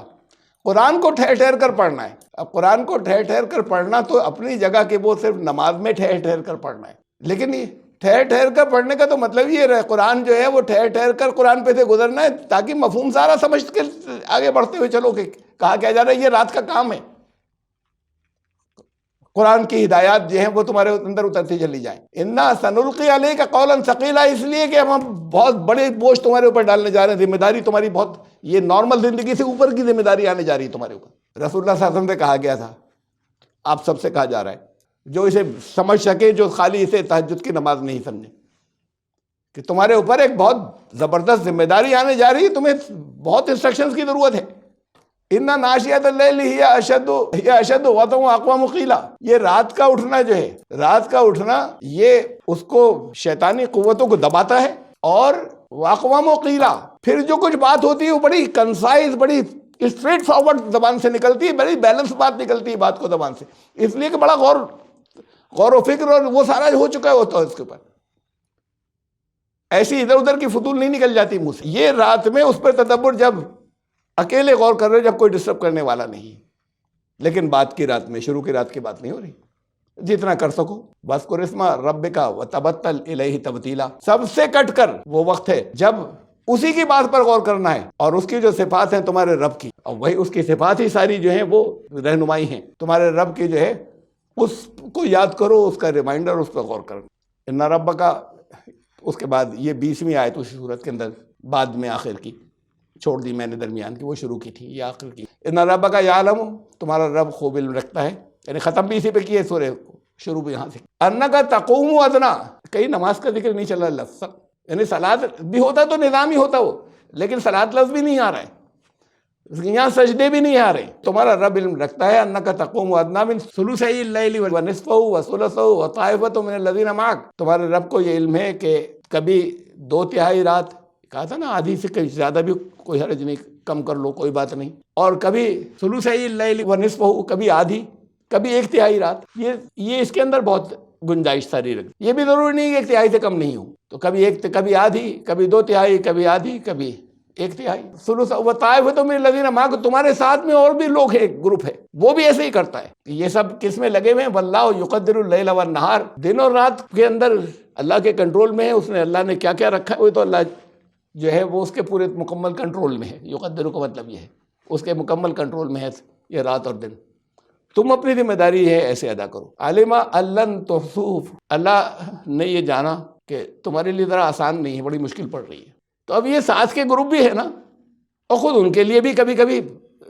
قرآن کو ٹھہر ٹھہر کر پڑھنا ہے۔ اب قرآن کو ٹھہر ٹھہر کر پڑھنا تو اپنی جگہ کہ وہ صرف نماز میں ٹھہر ٹھہر کر پڑھنا ہے، لیکن یہ ٹھہر ٹھہر کر پڑھنے کا تو مطلب یہ رہے قرآن جو ہے وہ ٹھہر ٹھہر کر قرآن پہ سے گزرنا ہے، تاکہ مفہوم سارا سمجھ کے آگے بڑھتے ہوئے چلو کہ کہا کیا جا رہا ہے، یہ رات کا کام ہے، قرآن کی ہدایات جو ہیں وہ تمہارے اندر اترتی چلی جائیں۔ انا سنلقی علیک قولا ثقیلا، اس لیے کہ ہم بہت بڑے بوجھ تمہارے اوپر ڈالنے جا رہے ہیں، ذمہ داری تمہاری بہت، یہ نارمل زندگی سے اوپر کی ذمہ داری آنے جا رہی ہے تمہارے اوپر۔ رسول اللہ صلی اللہ علیہ وسلم سے کہا گیا تھا، آپ سب سے کہا جا رہا ہے، جو اسے سمجھ سکے، جو خالی اسے تہجد کی نماز نہیں سمجھے، کہ تمہارے اوپر ایک بہت زبردست ذمہ داری آنے جا رہی ہے، تمہیں بہت انسٹرکشنز کی ضرورت ہے۔ اِنَّ ناشئۃ اللیل ہی اشد وطئا واقوم قیلا، یہ رات کا اٹھنا جو ہے، رات کا اٹھنا یہ اس کو شیطانی قوتوں کو دباتا ہے، اور واقوام قیلا پھر جو کچھ بات ہوتی ہے وہ بڑی کنسائز، بڑی اسٹریٹ فارورڈ زبان سے نکلتی ہے، بڑی بیلنس بات نکلتی ہے بات کو زبان سے، اس لیے کہ بڑا غور و فکر اور وہ سارا ہو چکا ہوتا ہے اس کے اوپر، ایسی ادھر ادھر کی فضول نہیں نکل جاتی منہ سے۔ یہ رات میں اس پر تدبر، جب اکیلے غور کر رہے، جب کوئی ڈسٹرب کرنے والا نہیں، لیکن بات کی رات میں، شروع کی رات کی بات نہیں ہو رہی، جتنا کر سکو وَاذْكُرِ اسْمَ رَبِّكَ وَتَبَتَّلْ إِلَيْهِ تَبْتِيلًا، سب سے کٹ کر وہ وقت ہے جب اسی کی بات پر غور کرنا ہے، اور اس کی جو صفات ہیں تمہارے رب کی، اور وہی اس کی صفات ہی ساری جو ہیں وہ رہنمائی ہیں تمہارے رب کی، جو ہے اس کو یاد کرو، اس کا ریمائنڈر، اس پر غور کرو۔ ان ربک، اس کے بعد یہ 20ویں آیت اسی صورت کے اندر بعد میں آخر کی چھوڑ دی میں نے، درمیان کی وہ شروع کی تھی، یہ آخر کی۔ ان ربک یعلم، تمہارا رب خوب علم رکھتا ہے، یعنی ختم بھی اسی پہ کی ہے سورہ، شروع بھی یہاں سے۔ انک تقوم ادنا، کہیں نماز کا ذکر نہیں چل رہا لفظ، یعنی صلاۃ بھی ہوتا تو نظام ہی ہوتا وہ، لیکن صلاۃ لفظ بھی نہیں آ رہا ہے، یہاں سجدے بھی نہیں آ رہے۔ تمہارا رب علم رکھتا ہے، انک تقوم ادنا من ثلثی اللیل ونصفہ وثلثہ وطائفۃ من الذین معک، تمہارے رب کو یہ علم ہے کہ کبھی 2/3 رات، کہا تھا نا آدھی سے کہیں زیادہ بھی کوئی حرج نہیں، کم کر لو کوئی بات نہیں، اور کبھی ثلثی اللیل ونصفہ، کبھی آدھی، کبھی 1/3 رات، یہ اس کے اندر بہت گنجائش ساری رکھ، یہ بھی ضروری نہیں کہ 1/3 سے کم نہیں ہو، تو کبھی آدھی، کبھی 2/3، کبھی آدھی، کبھی 1/3، ثلث وطائفۃ من الذین معک، تمہارے ساتھ میں اور بھی لوگ ہیں، گروپ ہے، وہ بھی ایسے ہی کرتا ہے۔ یہ سب کس میں لگے ہوئے ہیں؟ واللہ یقدر اللیل والنہار، دن اور رات کے اندر اللہ کے کنٹرول میں ہے، اس نے، اللہ نے کیا کیا رکھا ہے وہ تو اللہ جو ہے وہ اس کے پورے مکمل کنٹرول میں ہے، یقدر کا مطلب یہ ہے اس کے مکمل کنٹرول میں ہے یہ رات اور دن، تم اپنی ذمہ داری ہے ایسے ادا کرو۔ علم ان تحصوه، اللہ نے یہ جانا کہ تمہارے لیے ذرا آسان نہیں ہے، بڑی مشکل پڑ رہی ہے، تو اب یہ ساتھ کے گروپ بھی ہے نا، اور خود ان کے لیے بھی کبھی کبھی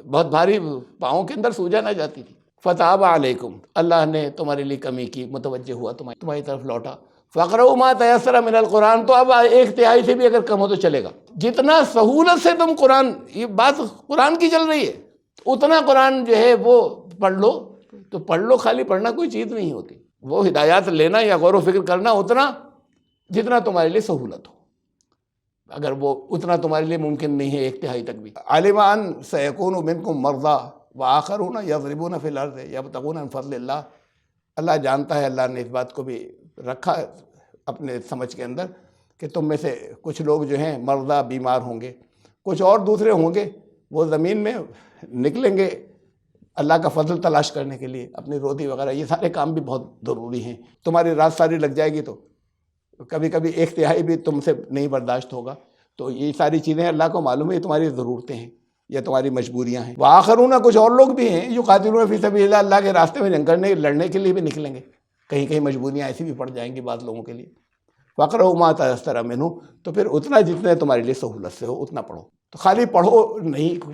بہت بھاری پاؤں کے اندر سوجن آ جاتی تھی۔ فتاب علیکم، اللہ نے تمہارے لیے کمی کی، متوجہ ہوا تمہاری طرف لوٹا۔ فقرؤ ما تیسر من القرآن، تو اب 1/3 سے بھی اگر کم ہو تو چلے گا، جتنا سہولت سے تم قرآن، یہ بات قرآن کی چل رہی ہے، اتنا قرآن جو ہے وہ پڑھ لو، تو پڑھ لو، خالی پڑھنا کوئی چیز نہیں ہوتی، وہ ہدایات لینا یا غور و فکر کرنا اتنا جتنا تمہارے لیے سہولت ہو، اگر وہ اتنا تمہارے لیے ممکن نہیں ہے 1/3 تک بھی۔ علم ان سیکون منکم مرضی وآخرون یضربون فی الارض یبتغون من فضل اللہ، اللہ جانتا ہے، اللہ نے اس بات کو بھی رکھا اپنے سمجھ کے اندر کہ تم میں سے کچھ لوگ جو ہیں مرضی، بیمار ہوں گے، کچھ اور دوسرے ہوں گے وہ زمین میں نکلیں گے اللہ کا فضل تلاش کرنے کے لیے، اپنی روزی وغیرہ، یہ سارے کام بھی بہت ضروری ہیں۔ تمہاری رات ساری لگ جائے گی تو کبھی کبھی 1/3 بھی تم سے نہیں برداشت ہوگا، تو یہ ساری چیزیں اللہ کو معلوم ہے یہ تمہاری ضرورتیں ہیں، یہ تمہاری مجبوریاں ہیں۔ وآخرون، کچھ اور لوگ بھی ہیں، یقاتلون فی سبیل اللہ، اللہ کے راستے میں جنگ کرنے، لڑنے کے لیے بھی نکلیں گے، کہیں کہیں مجبوریاں ایسی بھی پڑ جائیں گی بعض لوگوں کے لیے۔ فقرؤ ما تیسر منہ، تو پھر اتنا جتنے تمہارے لیے سہولت سے ہو اتنا پڑھو، تو خالی پڑھو نہیں،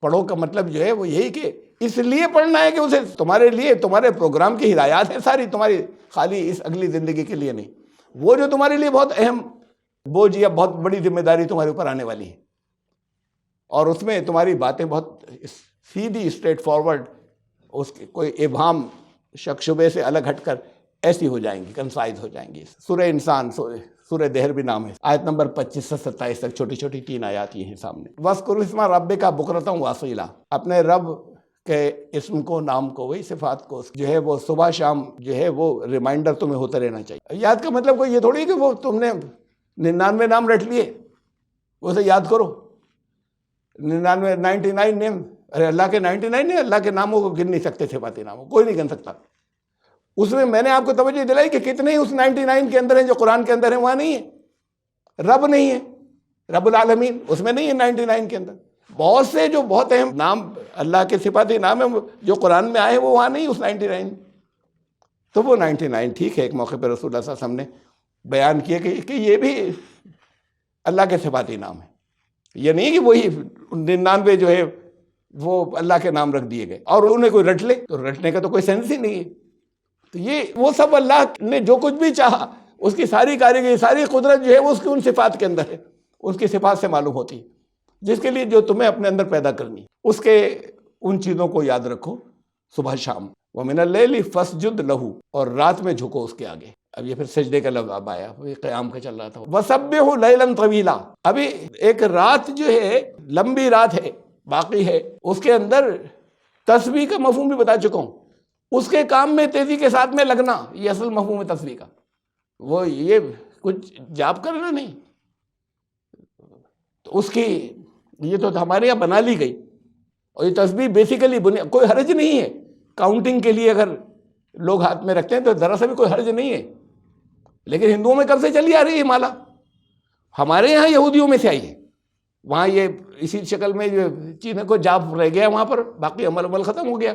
پڑھو کا مطلب جو ہے وہ یہی کہ اس لیے پڑھنا ہے کہ اسے تمہارے لیے، تمہارے پروگرام کی ہدایات ہیں ساری تمہاری، خالی اس اگلی زندگی کے لیے نہیں، وہ جو تمہارے لیے بہت اہم بوجھ یا بہت بڑی ذمہ داری تمہارے اوپر آنے والی ہے، اور اس میں تمہاری باتیں بہت سیدھی، اسٹریٹ فارورڈ، اس کے کوئی ابہام، شک شبے سے الگ ہٹ کر ایسی ہو جائیں گی، کنسائز ہو جائیں گی۔ سورہ انسان، سورہ دہر بھی نام ہے، آیت نمبر 25 سے 27 تک چھوٹی چھوٹی 3 آیات یہ ہیں سامنے۔ وَاذْكُرِ اسْمَ رَبِّكَ بُكْرَةً وَأَصِيلًا، اپنے رب کہ اسم کو، نام کو، وہی صفات کو جو ہے وہ صبح شام جو ہے وہ ریمائنڈر تمہیں ہوتا رہنا چاہیے. یاد کا مطلب کوئی یہ تھوڑی کہ وہ تم نے 99 نام رٹ لیے اسے یاد کرو. 99 نیم، ارے اللہ کے 99 نہیں، اللہ کے ناموں کو گن نہیں سکتے، صفاتی ناموں کوئی نہیں گن سکتا. اس میں نے آپ کو توجہ دلائی کہ کتنے ہی اس 99 کے اندر ہیں جو قرآن کے اندر ہیں، وہاں نہیں ہے. رب نہیں ہے، رب العالمین اس میں نہیں ہے 99 کے اندر. بہت سے جو بہت اہم نام اللہ کے صفاتی نام ہیں جو قرآن میں آئے وہ وہاں نہیں اس 99. تو وہ 99 ٹھیک ہے، ایک موقع پہ رسول اللہ صلی اللہ علیہ وسلم نے بیان کیا کہ یہ بھی اللہ کے صفاتی نام ہے. یہ نہیں کہ وہی 99 جو ہے وہ اللہ کے نام رکھ دیے گئے اور انہیں کوئی رٹ لے، تو رٹنے کا تو کوئی سینس ہی نہیں ہے. تو یہ وہ سب اللہ نے جو کچھ بھی چاہا اس کی ساری کاریگری، ساری قدرت جو ہے وہ اس کی ان صفات کے اندر ہے، اس کی صفات سے معلوم ہوتی ہے. جس کے لیے جو تمہیں اپنے اندر پیدا کرنی، اس کے ان چیزوں کو یاد رکھو صبح شام. وَمِنَ اللَّيْلِ فَاسْجُدْ لَهُ، اور رات میں جھکو اس کے آگے. اب یہ پھر سجدے کا لفظ اب آیا، وہ قیام کا چل رہا تھا. وَسَبِّحُ لَيْلًا طَوِيلًا، ابھی ایک رات جو ہے لمبی رات ہے باقی ہے، اس کے اندر تسبیح کا مفہوم بھی بتا چکا ہوں. اس کے کام میں تیزی کے ساتھ میں لگنا، یہ اصل مفہوم ہے تسبیح کا. وہ یہ کچھ جاپ کرنا نہیں، تو اس کی یہ تو ہمارے یہاں بنا لی گئی. اور یہ تسبیح بیسیکلی کوئی حرج نہیں ہے کاؤنٹنگ کے لیے، اگر لوگ ہاتھ میں رکھتے ہیں تو ذرا سا بھی کوئی حرج نہیں ہے. لیکن ہندوؤں میں کب سے چلی آ رہی ہے مالا؟ ہمارے یہاں یہودیوں میں سے آئی ہے. وہاں یہ اسی شکل میں جو چیزیں کو جاپ رہ گیا وہاں پر، باقی عمل ختم ہو گیا.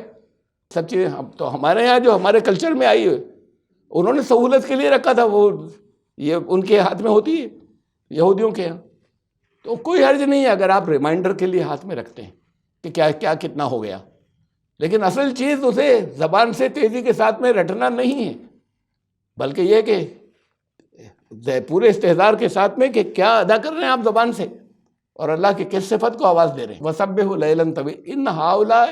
سب چیزیں تو ہمارے یہاں جو ہمارے کلچر میں آئی ہے، انہوں نے سہولت کے لیے رکھا تھا، وہ یہ ان کے ہاتھ میں ہوتی ہے یہودیوں کے یہاں. تو کوئی حرج نہیں ہے اگر آپ ریمائنڈر کے لیے ہاتھ میں رکھتے ہیں کہ کیا کیا کتنا ہو گیا. لیکن اصل چیز اسے زبان سے تیزی کے ساتھ میں رٹنا نہیں ہے، بلکہ یہ کہ پورے استحضار کے ساتھ میں کہ کیا ادا کر رہے ہیں آپ زبان سے اور اللہ کی کس صفت کو آواز دے رہے ہیں. وَسَبِّحُ لَيْلًا طَوِيلًا إِنَّ هَؤُلَاءِ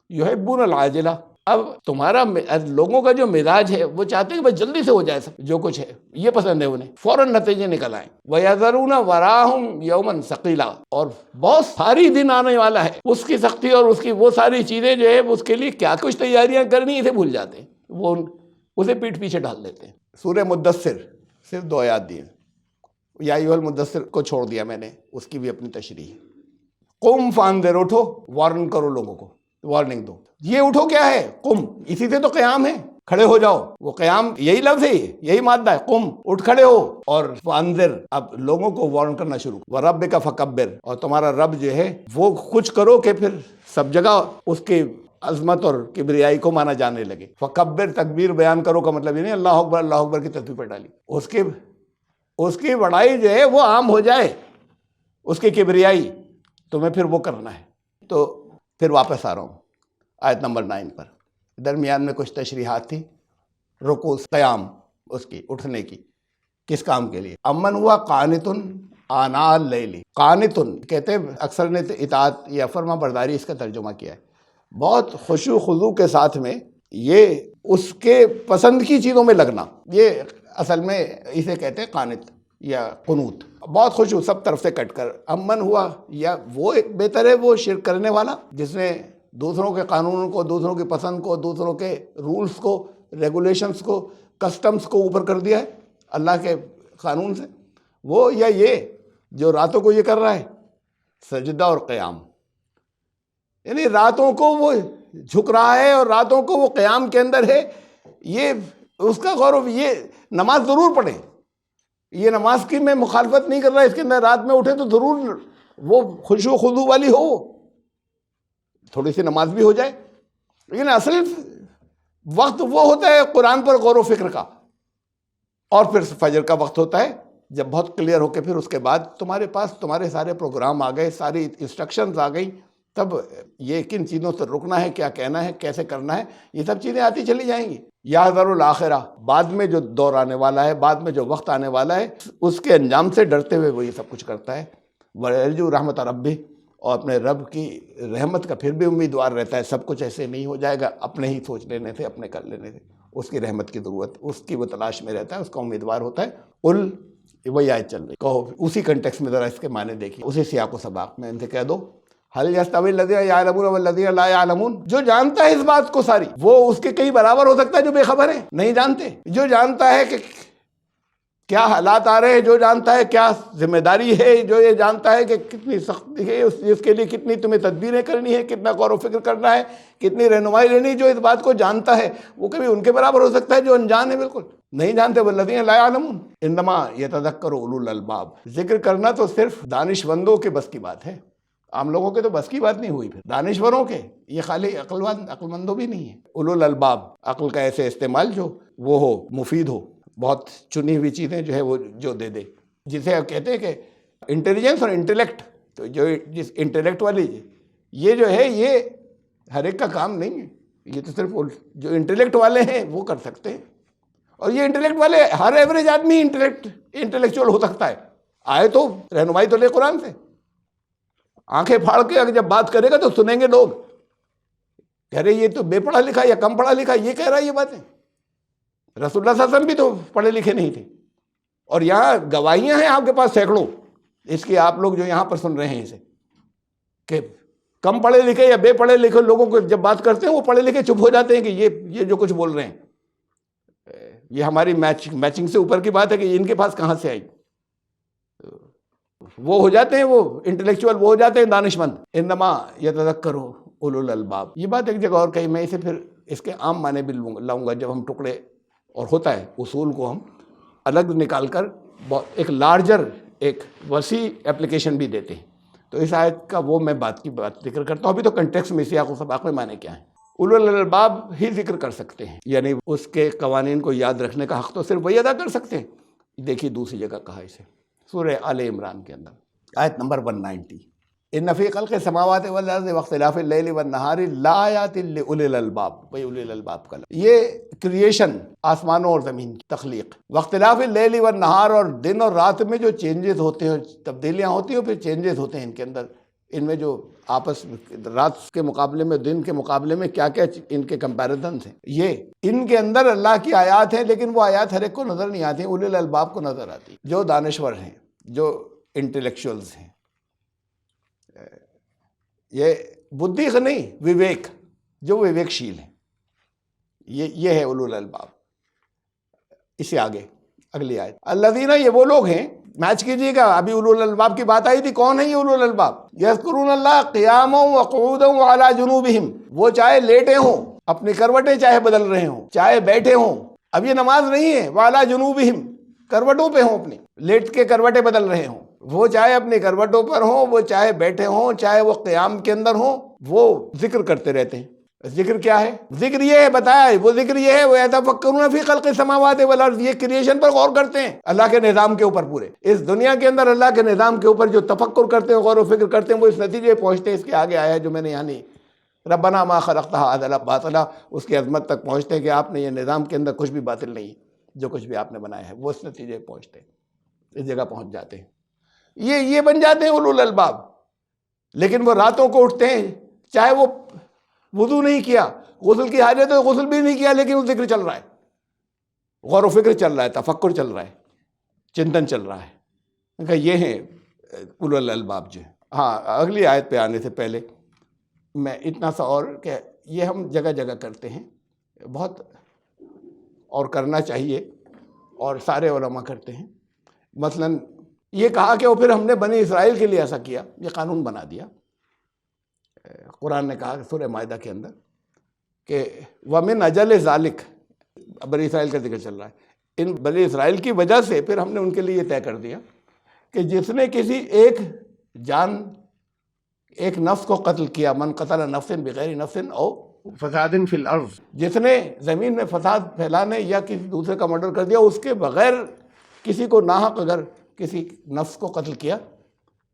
يُحِبُّونَ الْعَاجِلَةَ. اب تمہارا لوگوں کا جو مزاج ہے وہ چاہتے ہیں کہ بس جلدی سے ہو جائے سب جو کچھ ہے، یہ پسند ہے انہیں، فوراً نتیجے نکل آئیں. وَيَذَرُونَ وَرَاهُمْ يَوْمًا ثَقِيلًا، اور بہت ساری دن آنے والا ہے، اس کی سختی اور اس کی وہ ساری چیزیں جو ہے اس کے لیے کیا کچھ تیاریاں کرنی اسے بھول جاتے ہیں، وہ اسے پیٹھ پیچھے ڈال دیتے ہیں. سورہ مدثر صرف 2 آیات دی ہیں. یا ایھا المدثر کو چھوڑ دیا میں نے، اس کی بھی اپنی تشریح. قم فانذر، اٹھو، وارن کرو لوگوں کو، وارننگ دو. یہ اٹھو کیا ہے؟ قم، اسی سے تو قیام ہے، کھڑے ہو جاؤ. وہ قیام یہی لفظ ہے، یہی مادہ ہے، قم، اٹھ کھڑے ہو. اور فانذر، اب لوگوں کو وارن کرنا شروع. وربک فکبر، اور تمہارا رب جو ہے وہ کچھ کرو کہ پھر سب جگہ اس کی عظمت اور کبریائی کو مانا جانے لگے. فکبر، تکبیر بیان کرو کا مطلب یہ نہیں اللہ اکبر کی تسبیح پہ ڈالی. اس کی بڑائی جو ہے وہ عام ہو جائے، اس کی کبریائی تمہیں پھر وہ کرنا ہے. تو پھر واپس آ رہا ہوں آیت نمبر 9 پر. درمیان میں کچھ تشریحات تھی. رکوع، قیام، اس کی اٹھنے کی، کس کام کے لیے؟ امن ہوا قانتن آناء اللیل. قانتن کہتے ہیں، اکثر نے اطاعت یا فرما برداری اس کا ترجمہ کیا ہے. بہت خشوع و خضوع کے ساتھ میں یہ اس کے پسند کی چیزوں میں لگنا، یہ اصل میں اسے کہتے ہیں قانت یا قنوت. بہت خشوع، سب طرف سے کٹ کر. امن ہوا، یا وہ ایک بہتر ہے وہ شرک کرنے والا جس نے دوسروں کے قانون کو، دوسروں کی پسند کو، دوسروں کے رولز کو، ریگولیشنز کو، کسٹمز کو اوپر کر دیا ہے اللہ کے قانون سے. وہ یا یہ جو راتوں کو یہ کر رہا ہے سجدہ اور قیام، یعنی راتوں کو وہ جھک رہا ہے اور راتوں کو وہ قیام کے اندر ہے. یہ اس کا غور، یہ نماز ضرور پڑھیں. یہ نماز کی میں مخالفت نہیں کر رہا، اس کے اندر رات میں اٹھے تو ضرور وہ خشوع و خضوع والی ہو، تھوڑی سی نماز بھی ہو جائے. لیکن اصل وقت وہ ہوتا ہے قرآن پر غور و فکر کا، اور پھر فجر کا وقت ہوتا ہے جب بہت کلیئر ہو کے پھر اس کے بعد تمہارے پاس تمہارے سارے پروگرام آ گئے، ساری انسٹرکشنز آ گئیں. تب یہ کن چیزوں سے رکنا ہے، کیا کہنا ہے، کیسے کرنا ہے، یہ سب چیزیں آتی چلی جائیں گی. یحذر الآخرہ، بعد میں جو دور آنے والا ہے، بعد میں جو وقت آنے والا ہے، اس کے انجام سے ڈرتے ہوئے وہ یہ سب کچھ کرتا ہے. وَيَرْجُو رحمت ربہ، اور اپنے رب کی رحمت کا پھر بھی امیدوار رہتا ہے. سب کچھ ایسے نہیں ہو جائے گا اپنے ہی سوچ لینے سے، اپنے کر لینے سے. اس کی رحمت کی ضرورت، اس کی وہ تلاش میں رہتا ہے، اس کا امیدوار ہوتا ہے. قل، وہی آیت چل رہی، کہو اسی کنٹیکس میں ذرا اس کے معنی دیکھیے، اسی سیاق و سباق میں ان سے کہہ دو حل یستوی الذین یعلمون والذین لا یعلمون، جو جانتا ہے اس بات کو ساری، وہ اس کے کئی برابر ہو سکتا ہے جو بے خبر ہے، نہیں جانتے. جو جانتا ہے کہ کیا حالات آ رہے ہیں، جو جانتا ہے کیا ذمہ داری ہے، جو یہ جانتا ہے کہ کتنی سختی ہے اس چیز کے لیے، کتنی تمہیں تدبیریں کرنی ہے، کتنا غور و فکر کرنا ہے، کتنی رہنمائی لینی، جو اس بات کو جانتا ہے وہ کبھی ان کے برابر ہو سکتا ہے جو انجان ہے، بالکل نہیں جانتے. والذین لا یعلمون انما یتذکر اولو الالباب. ذکر کرنا تو صرف دانشمندوں کے بس کی بات ہے، عام لوگوں کے تو بس کی بات نہیں ہوئی. پھر دانشوروں کے، یہ خالی عقل مندوں بھی نہیں ہے. اولو الالباب، عقل کا ایسے استعمال جو وہ ہو، مفید ہو، بہت چنی ہوئی چیزیں جو ہے وہ جو دے دے. جسے آپ کہتے ہیں کہ انٹیلیجنس اور انٹیلیکٹ، تو جو جس انٹیلیکٹ والی یہ جو ہے یہ ہر ایک کا کام نہیں ہے، یہ تو صرف جو انٹیلیکٹ والے ہیں وہ کر سکتے ہیں. اور یہ انٹیلیکٹ والے ہر ایوریج آدمی انٹیلیکچوئل ہو سکتا ہے. آئے تو رہنمائی تو لے قرآن سے. آنکھیں پھاڑ کے اگر جب بات کرے گا تو سنیں گے لوگ، کہہ رہے یہ تو بے پڑھا لکھا یا کم پڑھا لکھا یہ کہہ رہا ہے یہ باتیں. رسول اللہ صلی اللہ علیہ وسلم بھی تو پڑھے لکھے نہیں تھے، اور یہاں گواہیاں ہیں آپ کے پاس سینکڑوں اس کی. آپ لوگ جو یہاں پر سن رہے ہیں اسے، کہ کم پڑھے لکھے یا بے پڑھے لکھے لوگوں کو جب بات کرتے ہیں وہ پڑھے لکھے چپ ہو جاتے ہیں کہ یہ جو کچھ بول رہے ہیں یہ ہماری میچنگ سے اوپر کی بات ہے کہ ان کے پاس کہاں سے آئی. وہ ہو جاتے ہیں، وہ انٹلیکچوئل وہ ہو جاتے ہیں دانشمند. انما یتذکر اولو الالباب. یہ بات ایک جگہ اور کہی، میں اسے پھر اس کے عام معنی بھی لاؤں گا جب ہم ٹکڑے، اور ہوتا ہے اصول کو ہم الگ نکال کر ایک لارجر، ایک وسیع اپلیکیشن بھی دیتے ہیں. تو اس آیت کا وہ میں بات ذکر کرتا ہوں. ابھی تو کنٹیکسٹ میں سیاق و سباق میں معنی کیا ہے. اولو الالباب ہی ذکر کر سکتے ہیں، یعنی اس کے قوانین کو یاد رکھنے کا حق تو صرف وہی ادا کر سکتے ہیں. دیکھیے دوسری جگہ کہا اسے سورہ آل عمران کے اندر آیت نمبر 190، ان فی خلق السماوات والارض واختلاف اللیل والنہار لآیات لأولی الالباب. بھئی اولی الالباب کا یہ کریشن، آسمانوں اور زمین کی تخلیق، واختلاف اللیل والنہار، اور دن اور رات میں جو چینجز ہوتے ہیں، تبدیلیاں ہوتی ہیں، پھر چینجز ہوتے ہیں ان کے اندر، ان میں جو آپس رات کے مقابلے میں دن کے مقابلے میں کیا کیا ان کے کمپیریزنس ہیں، یہ ان کے اندر اللہ کی آیات ہیں. لیکن وہ آیات ہر ایک کو نظر نہیں آتی، اولی الالباب کو نظر آتی، جو دانشور ہیں، جو انٹلیکچوئلز ہیں. یہ بدھی کا نہیں، وویک، جو وویک شیل ہیں، یہ ہے اولو الالباب. اسے آگے اگلی آیت، الذین، یہ وہ لوگ ہیں، میچ کیجیے گا، ابھی اولو الالباب کی بات آئی تھی. کون ہے یہ اولو الالباب؟ یذکرون اللہ قیاما وقعودا وعلی جنوبہم. وہ چاہے لیٹے ہوں، اپنی کروٹیں چاہے بدل رہے ہوں، چاہے بیٹھے ہوں. اب یہ نماز نہیں ہے، وعلی جنوبہم، کروٹوں پہ ہوں، اپنی لیٹ کے کروٹیں بدل رہے ہوں. وہ چاہے اپنی کروٹوں پر ہوں، وہ چاہے بیٹھے ہوں، چاہے وہ قیام کے اندر ہوں، وہ ذکر کرتے رہتے ہیں. ذکر کیا ہے؟ ذکر یہ ہے، بتایا وہ ذکر یہ ہے، وَيَتَفَكَّرُونَ فِي خَلْقِ السَّمَاوَاتِ وَالْأَرْضِ. یہ کریشن پر غور کرتے ہیں، اللہ کے نظام کے اوپر. پورے اس دنیا کے اندر اللہ کے نظام کے اوپر جو تفکر کرتے ہیں، غور و فکر کرتے ہیں، وہ اس نتیجے پہنچتے ہیں. اس کے آگے آیا ہے جو میں نے یعنی ربنا ما خلقت هذا باطلا، اس کی عظمت تک پہنچتے ہیں کہ آپ نے یہ نظام کے اندر کچھ بھی باطل نہیں، جو کچھ بھی آپ نے بنایا ہے. وہ اس نتیجے پہنچتے ہیں، اس جگہ پہنچ جاتے ہیں. یہ بن جاتے ہیں اولو الالباب. لیکن وہ راتوں کو اٹھتے ہیں، چاہے وہ وضو نہیں کیا، غسل کی حاجت ہے غسل بھی نہیں کیا، لیکن وہ ذکر چل رہا ہے، غور و فکر چل رہا ہے، تفکر چل رہا ہے، چنتن چل رہا ہے. کہ یہ ہیں اولو الالباب جو. ہاں، اگلی آیت پہ آنے سے پہلے میں اتنا سا اور کہ یہ ہم جگہ جگہ کرتے ہیں بہت، اور کرنا چاہیے، اور سارے علماء کرتے ہیں. مثلاً یہ کہا کہ وہ پھر ہم نے بنی اسرائیل کے لیے ایسا کیا، یہ قانون بنا دیا. قرآن نے کہا سورہ مائدہ کے اندر کہ وَمِنْ أَجَلِ ذَلِكَ، بنی اسرائیل کا ذکر چل رہا ہے. ان بنی اسرائیل کی وجہ سے پھر ہم نے ان کے لیے یہ طے کر دیا کہ جس نے کسی ایک نفس کو قتل کیا، من قتل نفس بغیر نفس او فساد فی الارض، جس نے زمین میں فساد پھیلانے یا کسی دوسرے کا مرڈر کر دیا اس کے بغیر کسی کو ناحق اگر کسی نفس کو قتل کیا،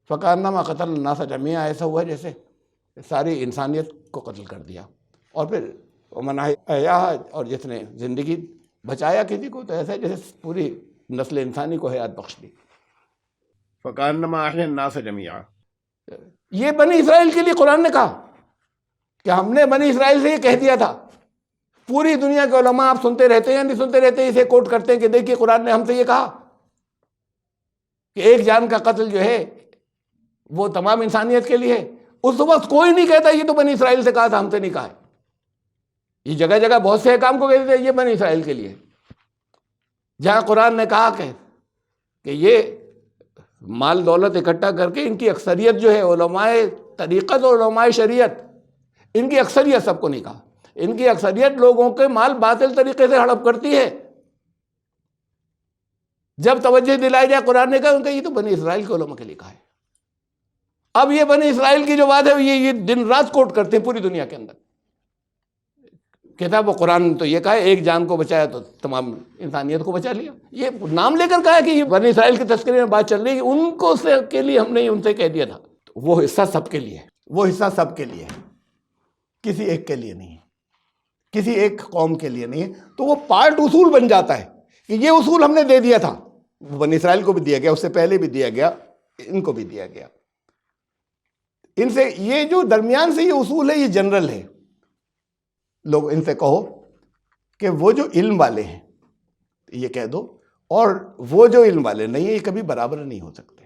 فکانما قتل الناس جميعا، ایسا ہوا جیسے ساری انسانیت کو قتل کر دیا. اور پھر ومن احیاھا، اور جس نے زندگی بچایا کسی کو تو ایسا جیسے پوری نسل انسانی کو حیات بخش دی. فکانما احیا الناس جميعا. یہ بنی اسرائیل کے لیے قرآن نے کہا کہ ہم نے بنی اسرائیل سے یہ کہہ دیا تھا. پوری دنیا کے علماء آپ سنتے رہتے ہیں یا نہیں سنتے رہتے، اسے کوٹ کرتے ہیں کہ دیکھیے قرآن نے ہم سے یہ کہا کہ ایک جان کا قتل جو ہے وہ تمام انسانیت کے لیے ہے. اس وقت کوئی نہیں کہتا یہ تو بنی اسرائیل سے کہا تھا، ہم سے نہیں کہا ہے. یہ جگہ جگہ بہت سے احکام کو کہتے تھے یہ بنی اسرائیل کے لیے. جہاں قرآن نے کہا کہ یہ مال دولت اکٹھا کر کے ان کی اکثریت جو ہے علماء طریقت اور علماء شریعت، ان کی اکثریت، سب کو نہیں کہا، ان کی اکثریت لوگوں کے مال باطل طریقے سے ہڑپ کرتی ہے. جب توجہ دلائی جائے قرآن نے کہا ان کا یہ تو بنی اسرائیل کے علماء کے لیے کہا ہے. اب یہ بنی اسرائیل کی جو بات ہے یہ دن رات کوٹ کرتے ہیں پوری دنیا کے اندر. کتاب و قرآن تو یہ کہا ہے ایک جان کو بچایا تو تمام انسانیت کو بچا لیا. یہ نام لے کر کہا ہے کہ یہ بنی اسرائیل کے تذکرے میں بات چل رہی ہے، ان کو کے لیے ہم نے ان سے کہہ دیا تھا. وہ حصہ سب کے لیے ہے، وہ حصہ سب کے لیے ہے، کسی ایک کے لیے نہیں ہے، کسی ایک قوم کے لیے نہیں ہے. تو وہ پارٹ اصول بن جاتا ہے کہ یہ اصول ہم نے دے دیا تھا. بنی اسرائیل کو بھی دیا گیا، اس سے پہلے بھی دیا گیا، ان کو بھی دیا گیا. ان سے یہ جو درمیان سے یہ اصول ہے یہ جنرل ہے. لوگ ان سے کہو کہ وہ جو علم والے ہیں یہ کہہ دو، اور وہ جو علم والے نہیں ہیں یہ کبھی برابر نہیں ہو سکتے.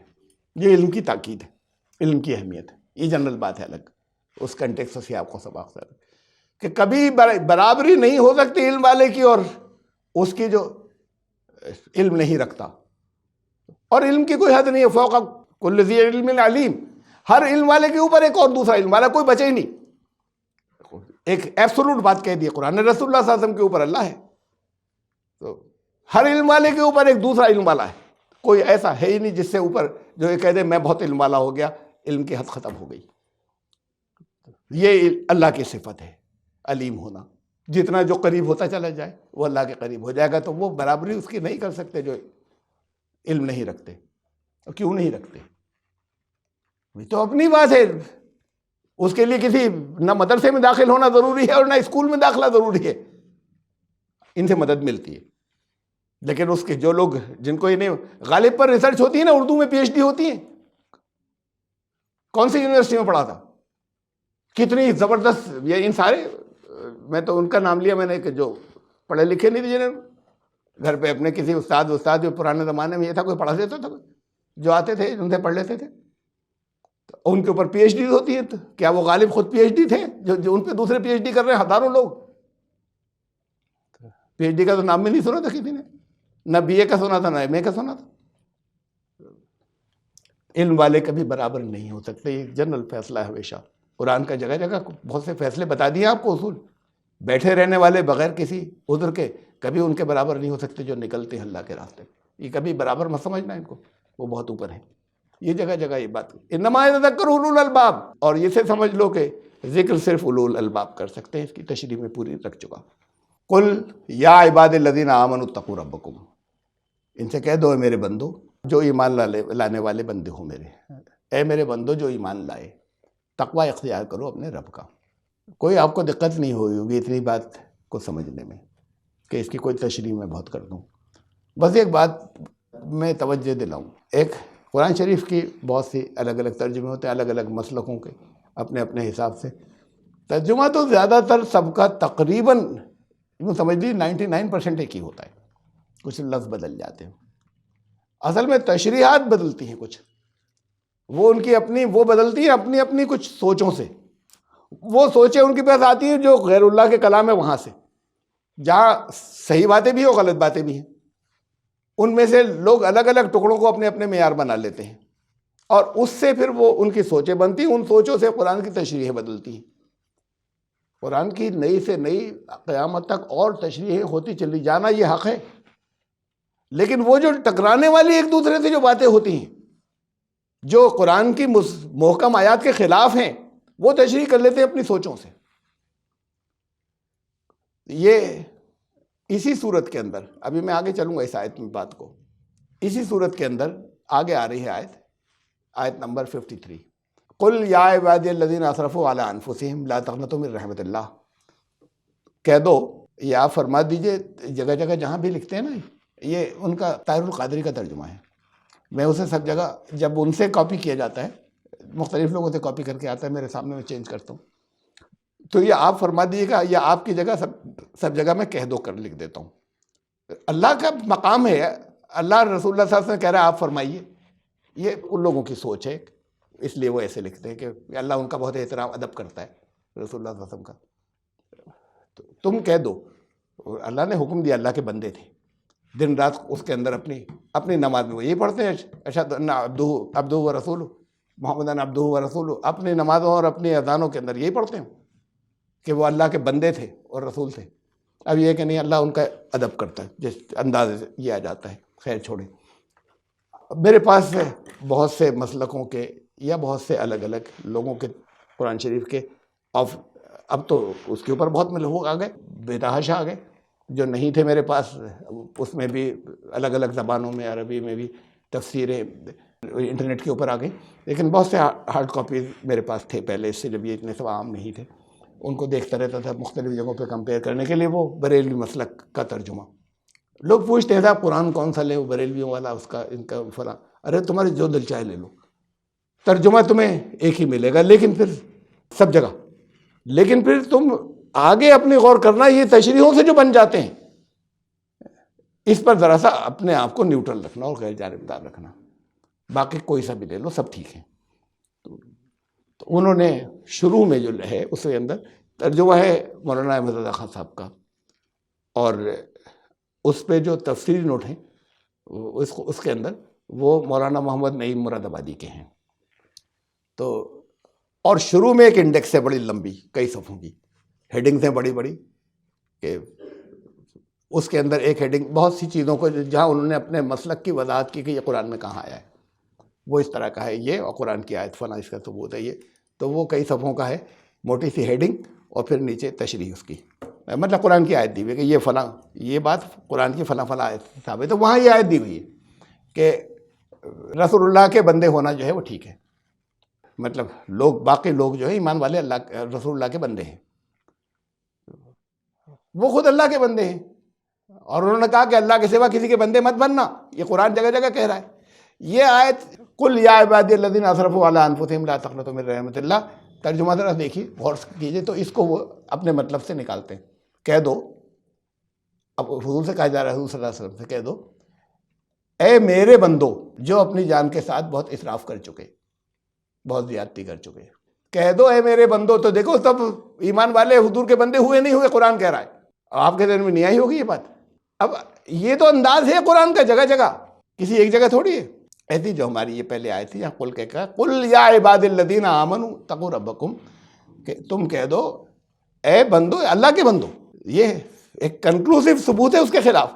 یہ علم کی تاکید ہے، علم کی اہمیت ہے. یہ جنرل بات ہے، الگ اس کنٹیکسٹ سے آپ کو سبق سر کہ کبھی برابری نہیں ہو سکتی علم والے کی اور اس کی جو علم نہیں رکھتا. اور علم کی کوئی حد نہیں ہے. فوق کل ذی علم علیم، ہر علم والے کے اوپر ایک اور دوسرا علم والا، کوئی بچے ہی نہیں. ایک ایبسولوٹ بات کہہ دی قرآن نے، رسول اللہ صلی اللہ علیہ وسلم کے اوپر اللہ ہے، تو ہر علم والے کے اوپر ایک دوسرا علم والا ہے. کوئی ایسا ہے ہی نہیں جس سے اوپر جو یہ کہہ دے میں بہت علم والا ہو گیا، علم کی حد ختم ہو گئی. یہ اللہ کی صفت ہے علیم ہونا. جتنا جو قریب ہوتا چلا جائے وہ اللہ کے قریب ہو جائے گا. تو وہ برابری اس کی نہیں کر سکتے جو علم نہیں رکھتے. اور کیوں نہیں رکھتے؟ تو اپنی بات ہے. اس کے لیے کسی نہ مدرسے میں داخل ہونا ضروری ہے اور نہ اسکول میں داخلہ ضروری ہے. ان سے مدد ملتی ہے. لیکن اس کے جو لوگ جن کو انہیں غالب پر ریسرچ ہوتی ہے نا، اردو میں پی ایچ ڈی ہوتی ہے. کون سی یونیورسٹی میں پڑھا تھا؟ کتنی زبردست. یہ ان سارے میں تو ان کا نام لیا میں نے کہ جو پڑھے لکھے نہیں تھے، جنہیں گھر پہ اپنے کسی استاد جو پرانے زمانے میں یہ تھا کوئی پڑھا دیتا تھا، جو آتے تھے ان سے پڑھ لیتے تھے. ان کے اوپر پی ایچ ڈی ہوتی ہے. تو کیا وہ غالب خود پی ایچ ڈی تھے جو ان پہ دوسرے پی ایچ ڈی کر رہے ہیں ہزاروں لوگ؟ پی ایچ ڈی کا تو نام بھی نہیں سنا تھا کسی نے، نہ بی اے کا سنا تھا، نہ ایم اے کا سنا تھا. علم والے کبھی برابر نہیں ہو سکتے. یہ جنرل فیصلہ ہے ہمیشہ. قرآن کا جگہ جگہ بہت سے فیصلے بتا دیے آپ کو اصول. بیٹھے رہنے والے بغیر کسی عذر کے کبھی ان کے برابر نہیں ہو سکتے جو نکلتے ہیں اللہ کے راستے. یہ کبھی برابر مت سمجھنا ان کو، وہ بہت اوپر ہیں. یہ جگہ جگہ یہ بات انما یذکر اولو الالباب، اور یہ سے سمجھ لو کہ ذکر صرف اولو الالباب کر سکتے ہیں. اس کی تشریح میں پوری رکھ چکا. قل یا عباد الذین آمنوا اتقوا ربکم، ان سے کہہ دو اے میرے بندو جو ایمان لانے والے بندے ہو میرے، اے میرے بندو جو ایمان لائے، تقوی اختیار کرو اپنے رب کا. کوئی آپ کو دقت نہیں ہوگی اتنی بات کو سمجھنے میں کہ اس کی کوئی تشریح میں بہت کر دوں. بس ایک بات میں توجہ دلاؤں. ایک قرآن شریف کی بہت سی الگ الگ ترجمے ہوتے ہیں، الگ الگ مسلکوں کے اپنے اپنے حساب سے. ترجمہ تو زیادہ تر سب کا تقریباً سمجھ لی 99% ایک ہی ہوتا ہے. کچھ لفظ بدل جاتے ہیں. اصل میں تشریحات بدلتی ہیں کچھ، وہ ان کی اپنی وہ بدلتی ہیں اپنی اپنی کچھ سوچوں سے. وہ سوچیں ان کے پاس آتی ہیں جو غیر اللہ کے کلام ہے وہاں سے، جہاں صحیح باتیں بھی ہیں غلط باتیں بھی ہیں. ان میں سے لوگ الگ الگ ٹکڑوں کو اپنے اپنے معیار بنا لیتے ہیں، اور اس سے پھر وہ ان کی سوچیں بنتی ہیں. ان سوچوں سے قرآن کی تشریحیں بدلتی ہیں. قرآن کی نئی سے نئی قیامت تک اور تشریحیں ہوتی چلی جانا یہ حق ہے. لیکن وہ جو ٹکرانے والی ایک دوسرے سے جو باتیں ہوتی ہیں، جو قرآن کی محکم آیات کے خلاف ہیں، وہ تشریح کر لیتے ہیں اپنی سوچوں سے. یہ اسی صورت کے اندر ابھی میں آگے چلوں گا اس آیت میں بات کو. اسی صورت کے اندر آگے آ رہی ہے آیت نمبر 53. قل یا عبادی الذین اسرفوا علی انفسہم لا تقنطوا من رحمت اللہ. کہہ دو، یہ آپ فرما دیجئے. جگہ جگہ جہاں بھی لکھتے ہیں نا، یہ ان کا طاہر القادری کا ترجمہ ہے. میں اسے سب جگہ جب ان سے کاپی کیا جاتا ہے، مختلف لوگوں سے کاپی کر کے آتا ہے میرے سامنے، میں چینج کرتا ہوں. تو یہ آپ فرما دیجیے گا، یا آپ کی جگہ سب جگہ میں کہہ دو کر لکھ دیتا ہوں. اللہ کا مقام ہے. اللہ رسول اللہ صلی اللہ علیہ وسلم کہہ رہا ہے آپ فرمائیے. یہ ان لوگوں کی سوچ ہے. اس لیے وہ ایسے لکھتے ہیں کہ اللہ ان کا بہت احترام ادب کرتا ہے رسول اللہ صلی اللہ علیہ وسلم کا. تو تم کہہ دو اللہ نے حکم دیا، اللہ کے بندے تھے، دن رات اس کے اندر اپنی نماز میں وہ یہی پڑھتے ہیں اشہد ان عبدہ و رسول محمد عبدہ و رسول، اپنی نمازوں اور اپنی اذانوں کے اندر یہی پڑھتے ہیں کہ وہ اللہ کے بندے تھے اور رسول تھے. اب یہ کہ نہیں اللہ ان کا ادب کرتا ہے، جس انداز سے یہ آ جاتا ہے. خیر چھوڑیں. میرے پاس بہت سے مسلکوں کے یا بہت سے الگ الگ لوگوں کے قرآن شریف کے اب تو اس کے اوپر بہت لوگ آ گئے، بے تحاشا آ گئے، جو نہیں تھے میرے پاس اس میں بھی الگ الگ زبانوں میں، عربی میں بھی تفسیریں انٹرنیٹ کے اوپر آ گئی. لیکن بہت سے ہارڈ کاپیز میرے پاس تھے پہلے، اس سے جب یہ اتنے سب عام نہیں تھے. ان کو دیکھتا رہتا تھا مختلف جگہوں پہ کمپیئر کرنے کے لیے. وہ بریلوی مسلک کا ترجمہ، لوگ پوچھتے ہیں صاحب قرآن کون سا لیں، وہ بریلویوں والا اس کا ان کا فلاں. ارے تمہاری جو دل چاہے لے لو، ترجمہ تمہیں ایک ہی ملے گا لیکن پھر سب جگہ. لیکن پھر تم آگے اپنی غور کرنا، یہ تشریحوں سے جو بن جاتے ہیں اس پر ذرا سا اپنے آپ کو نیوٹرل رکھنا اور غیر جانبدار رکھنا. باقی کوئی سا بھی لے لو سب ٹھیک ہے. تو انہوں نے شروع میں جو ہے اس کے اندر ترجمہ ہے مولانا احمد رضا خان صاحب کا، اور اس پہ جو تفسیری نوٹ ہیں اس کے اندر وہ مولانا محمد نعیم مراد آبادی کے ہیں. تو اور شروع میں ایک انڈیکس ہے بڑی لمبی، کئی صفحوں کی ہیڈنگز ہیں بڑی بڑی، کہ اس کے اندر ایک ہیڈنگ بہت سی چیزوں کو جہاں انہوں نے اپنے مسلک کی وضاحت کی کہ یہ قرآن میں کہاں آیا ہے، وہ اس طرح کا ہے یہ، اور قرآن کی آیت فلاں اس کا ثبوت ہے یہ. تو وہ کئی صفحوں کا ہے، موٹی سی ہیڈنگ اور پھر نیچے تشریح اس کی، مطلب قرآن کی آیت دی ہوئی ہے کہ یہ فلاں یہ بات قرآن کی فلاں فلاں آیت ثابت ہے. وہاں یہ آیت دی ہوئی ہے کہ رسول اللہ کے بندے ہونا جو ہے وہ ٹھیک ہے. مطلب باقی لوگ جو ہے ایمان والے اللہ رسول اللہ کے بندے ہیں، وہ خود اللہ کے بندے ہیں. اور انہوں نے کہا کہ اللہ کے سوا کسی کے بندے مت بننا، یہ قرآن جگہ جگہ کہہ رہا ہے. یہ آیت قل یا عبادی الذین اسرفوا علی انفسہم لا تقنطوا من رحمۃ اللہ، ترجمہ ذرا دیکھیے غور کیجیے. تو اس کو وہ اپنے مطلب سے نکالتے ہیں. کہہ دو، اب حضور سے کہا جا رہا ہے، حضور صلی اللہ علیہ وسلم سے کہہ دو اے میرے بندو جو اپنی جان کے ساتھ بہت اسراف کر چکے، بہت زیادتی کر چکے، کہہ دو اے میرے بندو. تو دیکھو سب ایمان والے حضور کے بندے ہوئے نہیں ہوئے، قرآن کہہ رہا ہے. آپ کے ذہن میں نہیں آئی ہوگی یہ بات. اب یہ تو انداز ہے قرآن کا جگہ جگہ، کسی ایک جگہ تھوڑی ہے. ایسی جو ہماری یہ پہلے آئی تھی، قل کہہ کہا قل یا عباد الذین آمنوا اتقوا ربکم، کہ تم کہہ دو اے بندو اللہ کے بندو. یہ ایک کنکلوسیو ثبوت ہے اس کے خلاف.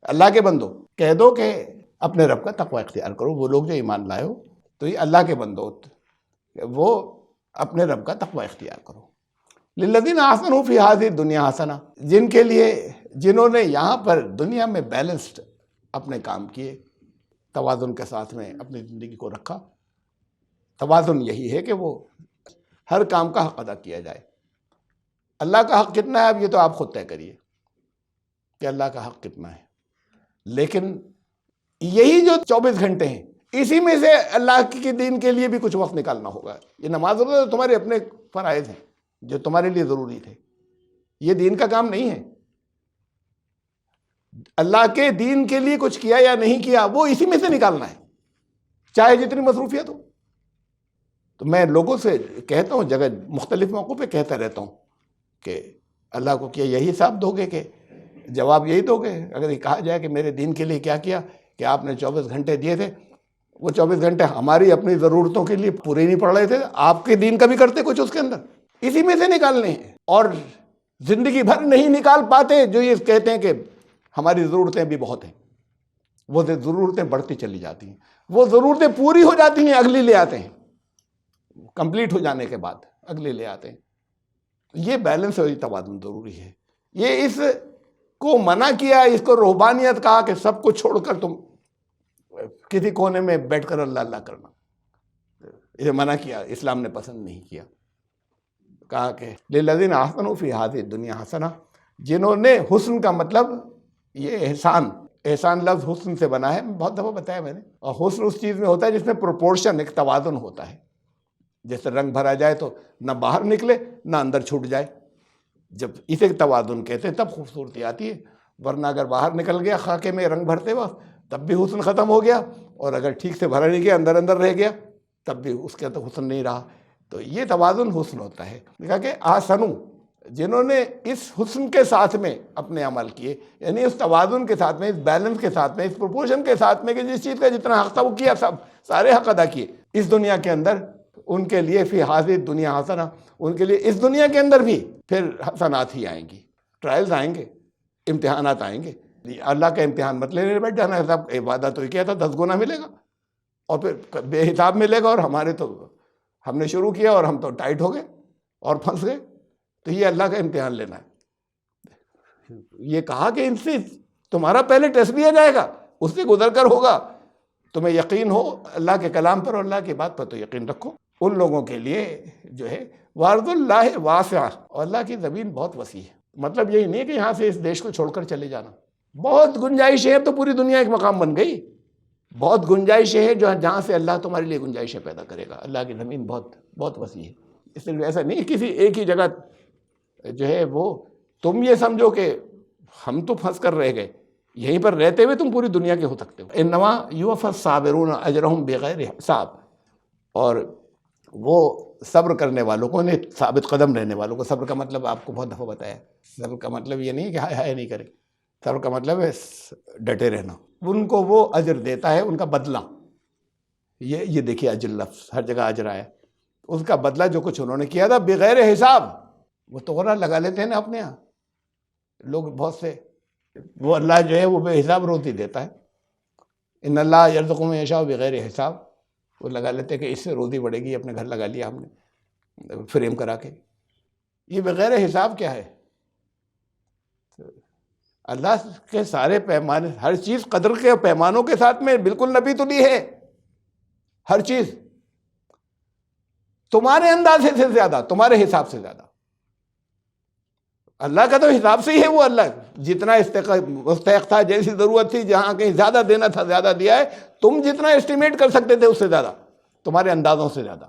اللہ کے بندو کہہ دو کہ اپنے رب کا تقوی اختیار کرو. وہ لوگ جو ایمان لائے ہو تو یہ اللہ کے بندو، وہ اپنے رب کا تقوی اختیار کرو. للذین احسنوا فی ہذہ الدنیا حسنہ، جن کے لیے جنہوں نے یہاں پر دنیا میں بیلنسڈ اپنے کام کیے، توازن کے ساتھ میں اپنی زندگی کو رکھا. توازن یہی ہے کہ وہ ہر کام کا حق ادا کیا جائے. اللہ کا حق کتنا ہے اب یہ تو آپ خود طے کریے کہ اللہ کا حق کتنا ہے. لیکن یہی جو 24 گھنٹے ہیں اسی میں سے اللہ کے دین کے لیے بھی کچھ وقت نکالنا ہوگا. یہ نماز روزہ تمہارے اپنے فرائض ہیں جو تمہارے لیے ضروری تھے، یہ دین کا کام نہیں ہے. اللہ کے دین کے لیے کچھ کیا یا نہیں کیا وہ اسی میں سے نکالنا ہے، چاہے جتنی مصروفیت ہو. تو میں لوگوں سے کہتا ہوں، جگہ مختلف موقعوں پہ کہتا رہتا ہوں کہ اللہ کو کیا یہی حساب دو گے، کہ جواب یہی دو گے اگر یہ کہا جائے کہ میرے دین کے لیے کیا کیا، کہ آپ نے 24 گھنٹے دیے تھے، وہ 24 گھنٹے ہماری اپنی ضرورتوں کے لیے پورے نہیں پڑ رہے تھے، آپ کے دین کا بھی کرتے کچھ اس کے اندر، اسی میں سے نکالنے ہیں. اور زندگی بھر نہیں نکال پاتے جو یہ کہتے ہیں کہ ہماری ضرورتیں بھی بہت ہیں. وہ ضرورتیں بڑھتی چلی جاتی ہیں، وہ ضرورتیں پوری ہو جاتی ہیں، اگلی لے آتے ہیں، کمپلیٹ ہو جانے کے بعد اگلی لے آتے ہیں. یہ بیلنس اور توازن ضروری ہے. یہ اس کو منع کیا، اس کو رہبانیت کہا کہ سب کو چھوڑ کر تم کسی کونے میں بیٹھ کر اللہ اللہ کرنا، یہ منع کیا، اسلام نے پسند نہیں کیا. کہا کہ للذین احسنوا فی ہذہ الدنیا حسنہ، جنہوں نے، حسن کا مطلب یہ احسان لفظ حسن سے بنا ہے، بہت دفعہ بتایا میں نے. اور حسن اس چیز میں ہوتا ہے جس میں پروپورشن، ایک توازن ہوتا ہے. جیسے رنگ بھرا جائے تو نہ باہر نکلے نہ اندر چھوٹ جائے، جب اسے توازن کہتے ہیں تب خوبصورتی آتی ہے. ورنہ اگر باہر نکل گیا خاکے میں رنگ بھرتے وقت تب بھی حسن ختم ہو گیا، اور اگر ٹھیک سے بھرا نہیں گیا اندر اندر رہ گیا تب بھی اس کے اندر حسن نہیں رہا. تو یہ توازن حسن ہوتا ہے. کہا کہ آسنو، جنہوں نے اس حسن کے ساتھ میں اپنے عمل کیے، یعنی اس توازن کے ساتھ میں، اس بیلنس کے ساتھ میں، اس پروپورشن کے ساتھ میں کہ جس چیز کا جتنا حق تھا وہ کیا، سارے حق ادا کیے اس دنیا کے اندر. ان کے لیے فی حاضر دنیا حسنہ، ان کے لیے اس دنیا کے اندر بھی پھر حسنات ہی آئیں گی، ٹرائلز آئیں گے، امتحانات آئیں گے. اللہ کا امتحان مت لینے بیٹھ جانا ہے. سب عبادت تو یہ کیا تھا 10 گنا ملے گا اور پھر بے حساب ملے گا، اور ہمارے تو ہم نے شروع کیا اور ہم تو ٹائٹ ہو گئے اور پھنس گئے. تو یہ اللہ کا امتحان لینا ہے. یہ کہا کہ ان سے تمہارا پہلے ٹیسٹ لیا جائے گا، اس سے گزر کر ہوگا. تمہیں یقین ہو اللہ کے کلام پر اور اللہ کی بات پر تو یقین رکھو. ان لوگوں کے لیے جو ہے وارض اللہ واسع، اور اللہ کی زمین بہت وسیع ہے. مطلب یہی نہیں کہ یہاں سے اس دیش کو چھوڑ کر چلے جانا. بہت گنجائشیں ہیں، تو پوری دنیا ایک مقام بن گئی. بہت گنجائشیں ہیں جہاں سے اللہ تمہارے لیے گنجائشیں پیدا کرے گا. اللہ کی زمین بہت بہت وسیع ہے. اس لیے ایسا نہیں کسی ایک ہی جگہ جو ہے وہ تم یہ سمجھو کہ ہم تو پھنس کر رہ گئے. یہیں پر رہتے ہوئے تم پوری دنیا کے ہو سکتے ہو. انما یوفی الصابرون اجرہم بغیر حساب. اور وہ صبر کرنے والوں کو، نے ثابت قدم رہنے والوں کو، صبر کا مطلب آپ کو بہت دفعہ بتایا. صبر کا مطلب یہ نہیں کہ ہائے ہائے نہیں کرے. صبر کا مطلب ہے ڈٹے رہنا. ان کو وہ اجر دیتا ہے، ان کا بدلہ. یہ دیکھیے اجر لفظ ہر جگہ اجر آیا. اس کا بدلہ جو کچھ انہوں نے کیا تھا بغیر حساب. وہ توغرا لگا لیتے ہیں نا اپنے یہاں لوگ بہت سے. وہ اللہ جو ہے وہ بے حساب روزی دیتا ہے. ان اللہ یرزق من یشاء بغیر حساب. وہ لگا لیتے کہ اس سے روزی بڑھے گی، اپنے گھر لگا لیا ہم نے فریم کرا کے. یہ بغیر حساب کیا ہے؟ اللہ کے سارے پیمانے، ہر چیز قدر کے پیمانوں کے ساتھ میں بالکل نبی تلی ہے. ہر چیز تمہارے اندازے سے زیادہ، تمہارے حساب سے زیادہ. اللہ کا تو حساب سے ہی ہے. وہ اللہ جتنا مستحق تھا، جیسی ضرورت تھی، جہاں کہیں زیادہ دینا تھا زیادہ دیا ہے. تم جتنا اسٹیمیٹ کر سکتے تھے اس سے زیادہ، تمہارے اندازوں سے زیادہ.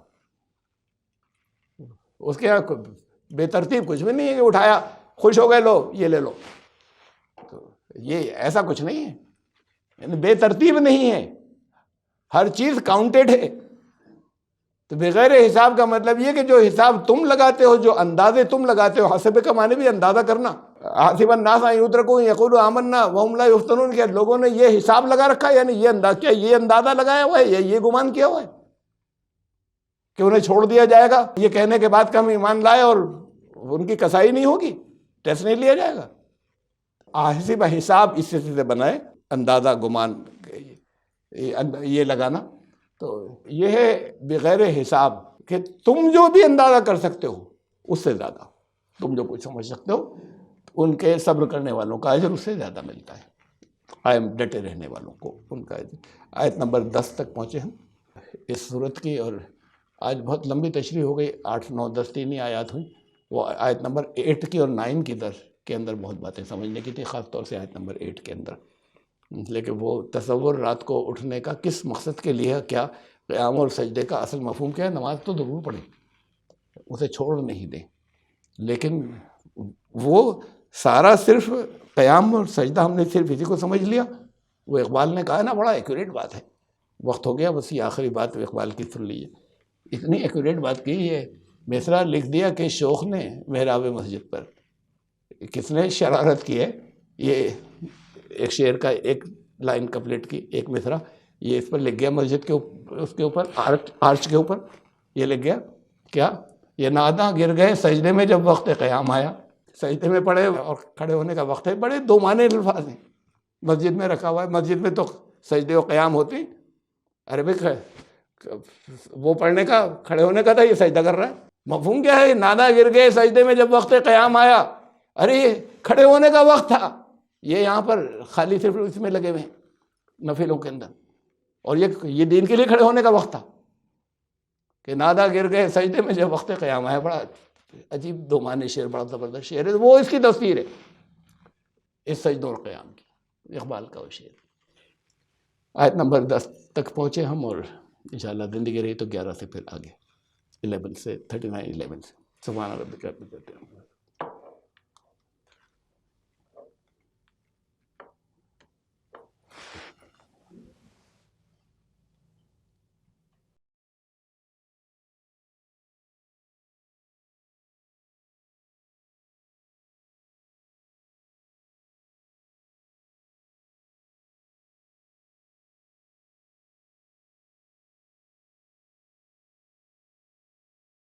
اس کے یہاں بے ترتیب کچھ بھی نہیں ہے کہ اٹھایا خوش ہو گئے لو یہ لے لو. تو یہ ایسا کچھ نہیں ہے، یعنی بے ترتیب نہیں ہے. ہر چیز کاؤنٹڈ ہے. تو بغیر حساب کا مطلب یہ کہ جو حساب تم لگاتے ہو، جو اندازے تم لگاتے ہو، حسب کا معنی بھی اندازہ کرنا. حسب الناس ان یترکوا ان یقولوا آمنا وهم لا یفتنون. کہ لوگوں نے یہ حساب لگا رکھا ہے، یعنی یہ انداز، کیا یہ اندازہ لگایا ہوا ہے، یہ گمان کیا ہوا ہے کہ انہیں چھوڑ دیا جائے گا یہ کہنے کے بعد کہ ہم ایمان لائے اور ان کی کسائی نہیں ہوگی، ٹیسٹ نہیں لیا جائے گا. حسب حساب اس سے بنائے اندازہ، گمان، یہ لگانا. تو یہ ہے بغیر حساب کہ تم جو بھی اندازہ کر سکتے ہو اس سے زیادہ، تم جو کچھ سمجھ سکتے ہو، ان کے صبر کرنے والوں کا اجر اس سے زیادہ ملتا ہے. ڈٹے رہنے والوں کو ان کا اجر. آیت نمبر 10 تک پہنچے ہم اس صورت کی، اور آج بہت لمبی تشریح ہو گئی. 8، 9، 10 تین ہی آیات ہوئیں. وہ آیت نمبر 8 کی اور 9 کی درس کے اندر بہت باتیں سمجھنے کی تھی، خاص طور سے آیت نمبر 8 کے اندر. لیکن وہ تصور رات کو اٹھنے کا کس مقصد کے لیے ہے، کیا قیام اور سجدے کا اصل مفہوم کیا ہے. نماز تو ضرور پڑھیں، اسے چھوڑ نہیں دیں، لیکن وہ سارا صرف قیام اور سجدہ ہم نے صرف اسی کو سمجھ لیا. وہ اقبال نے کہا نا، بڑا ایکوریٹ بات ہے. وقت ہو گیا، بس یہ آخری بات اقبال کی سن لیجیے. اتنی ایکوریٹ بات کی ہے، مصرع لکھ دیا کہ شوخ نے محراب مسجد پر. کس نے شرارت کی ہے؟ یہ ایک شعر کا ایک لائن کپلیٹ کی، ایک مصرع یہ اس پر لکھ گیا مسجد کے اوپر، اس کے اوپر آرچ کے اوپر یہ لکھ گیا کیا؟ یہ ناداں گر گئے سجدے میں جب وقت قیام آیا. سجدے میں پڑے اور کھڑے ہونے کا وقت ہے. بڑے دو معنی الفاظ ہیں. مسجد میں رکھا ہوا ہے، مسجد میں تو سجدے و قیام ہوتے ہیں. ارے بھائی وہ پڑھنے کا، کھڑے ہونے کا تھا، یہ سجدہ کر رہا ہے. مفہوم کیا ہے؟ ناداں گر گئے سجدے میں جب وقت قیام آیا. ارے یہ کھڑے ہونے کا وقت تھا. یہ یہاں پر خالی صرف اس میں لگے ہوئے ہیں نفلوں کے اندر، اور یہ دین کے لیے کھڑے ہونے کا وقت تھا کہ نادا گر گئے سجدے میں جب وقت قیام آیا. بڑا عجیب دو معنی شعر، بڑا زبردست شعر ہے. وہ اس کی تفسیر ہے اس سجدوں اور قیام کی، اقبال کا وہ شعر. آیت نمبر 10 تک پہنچے ہم، اور انشاءاللہ زندگی رہی تو 11 سے پھر آگے 11 سے 39 11 سے. سبحان ربک رب العزت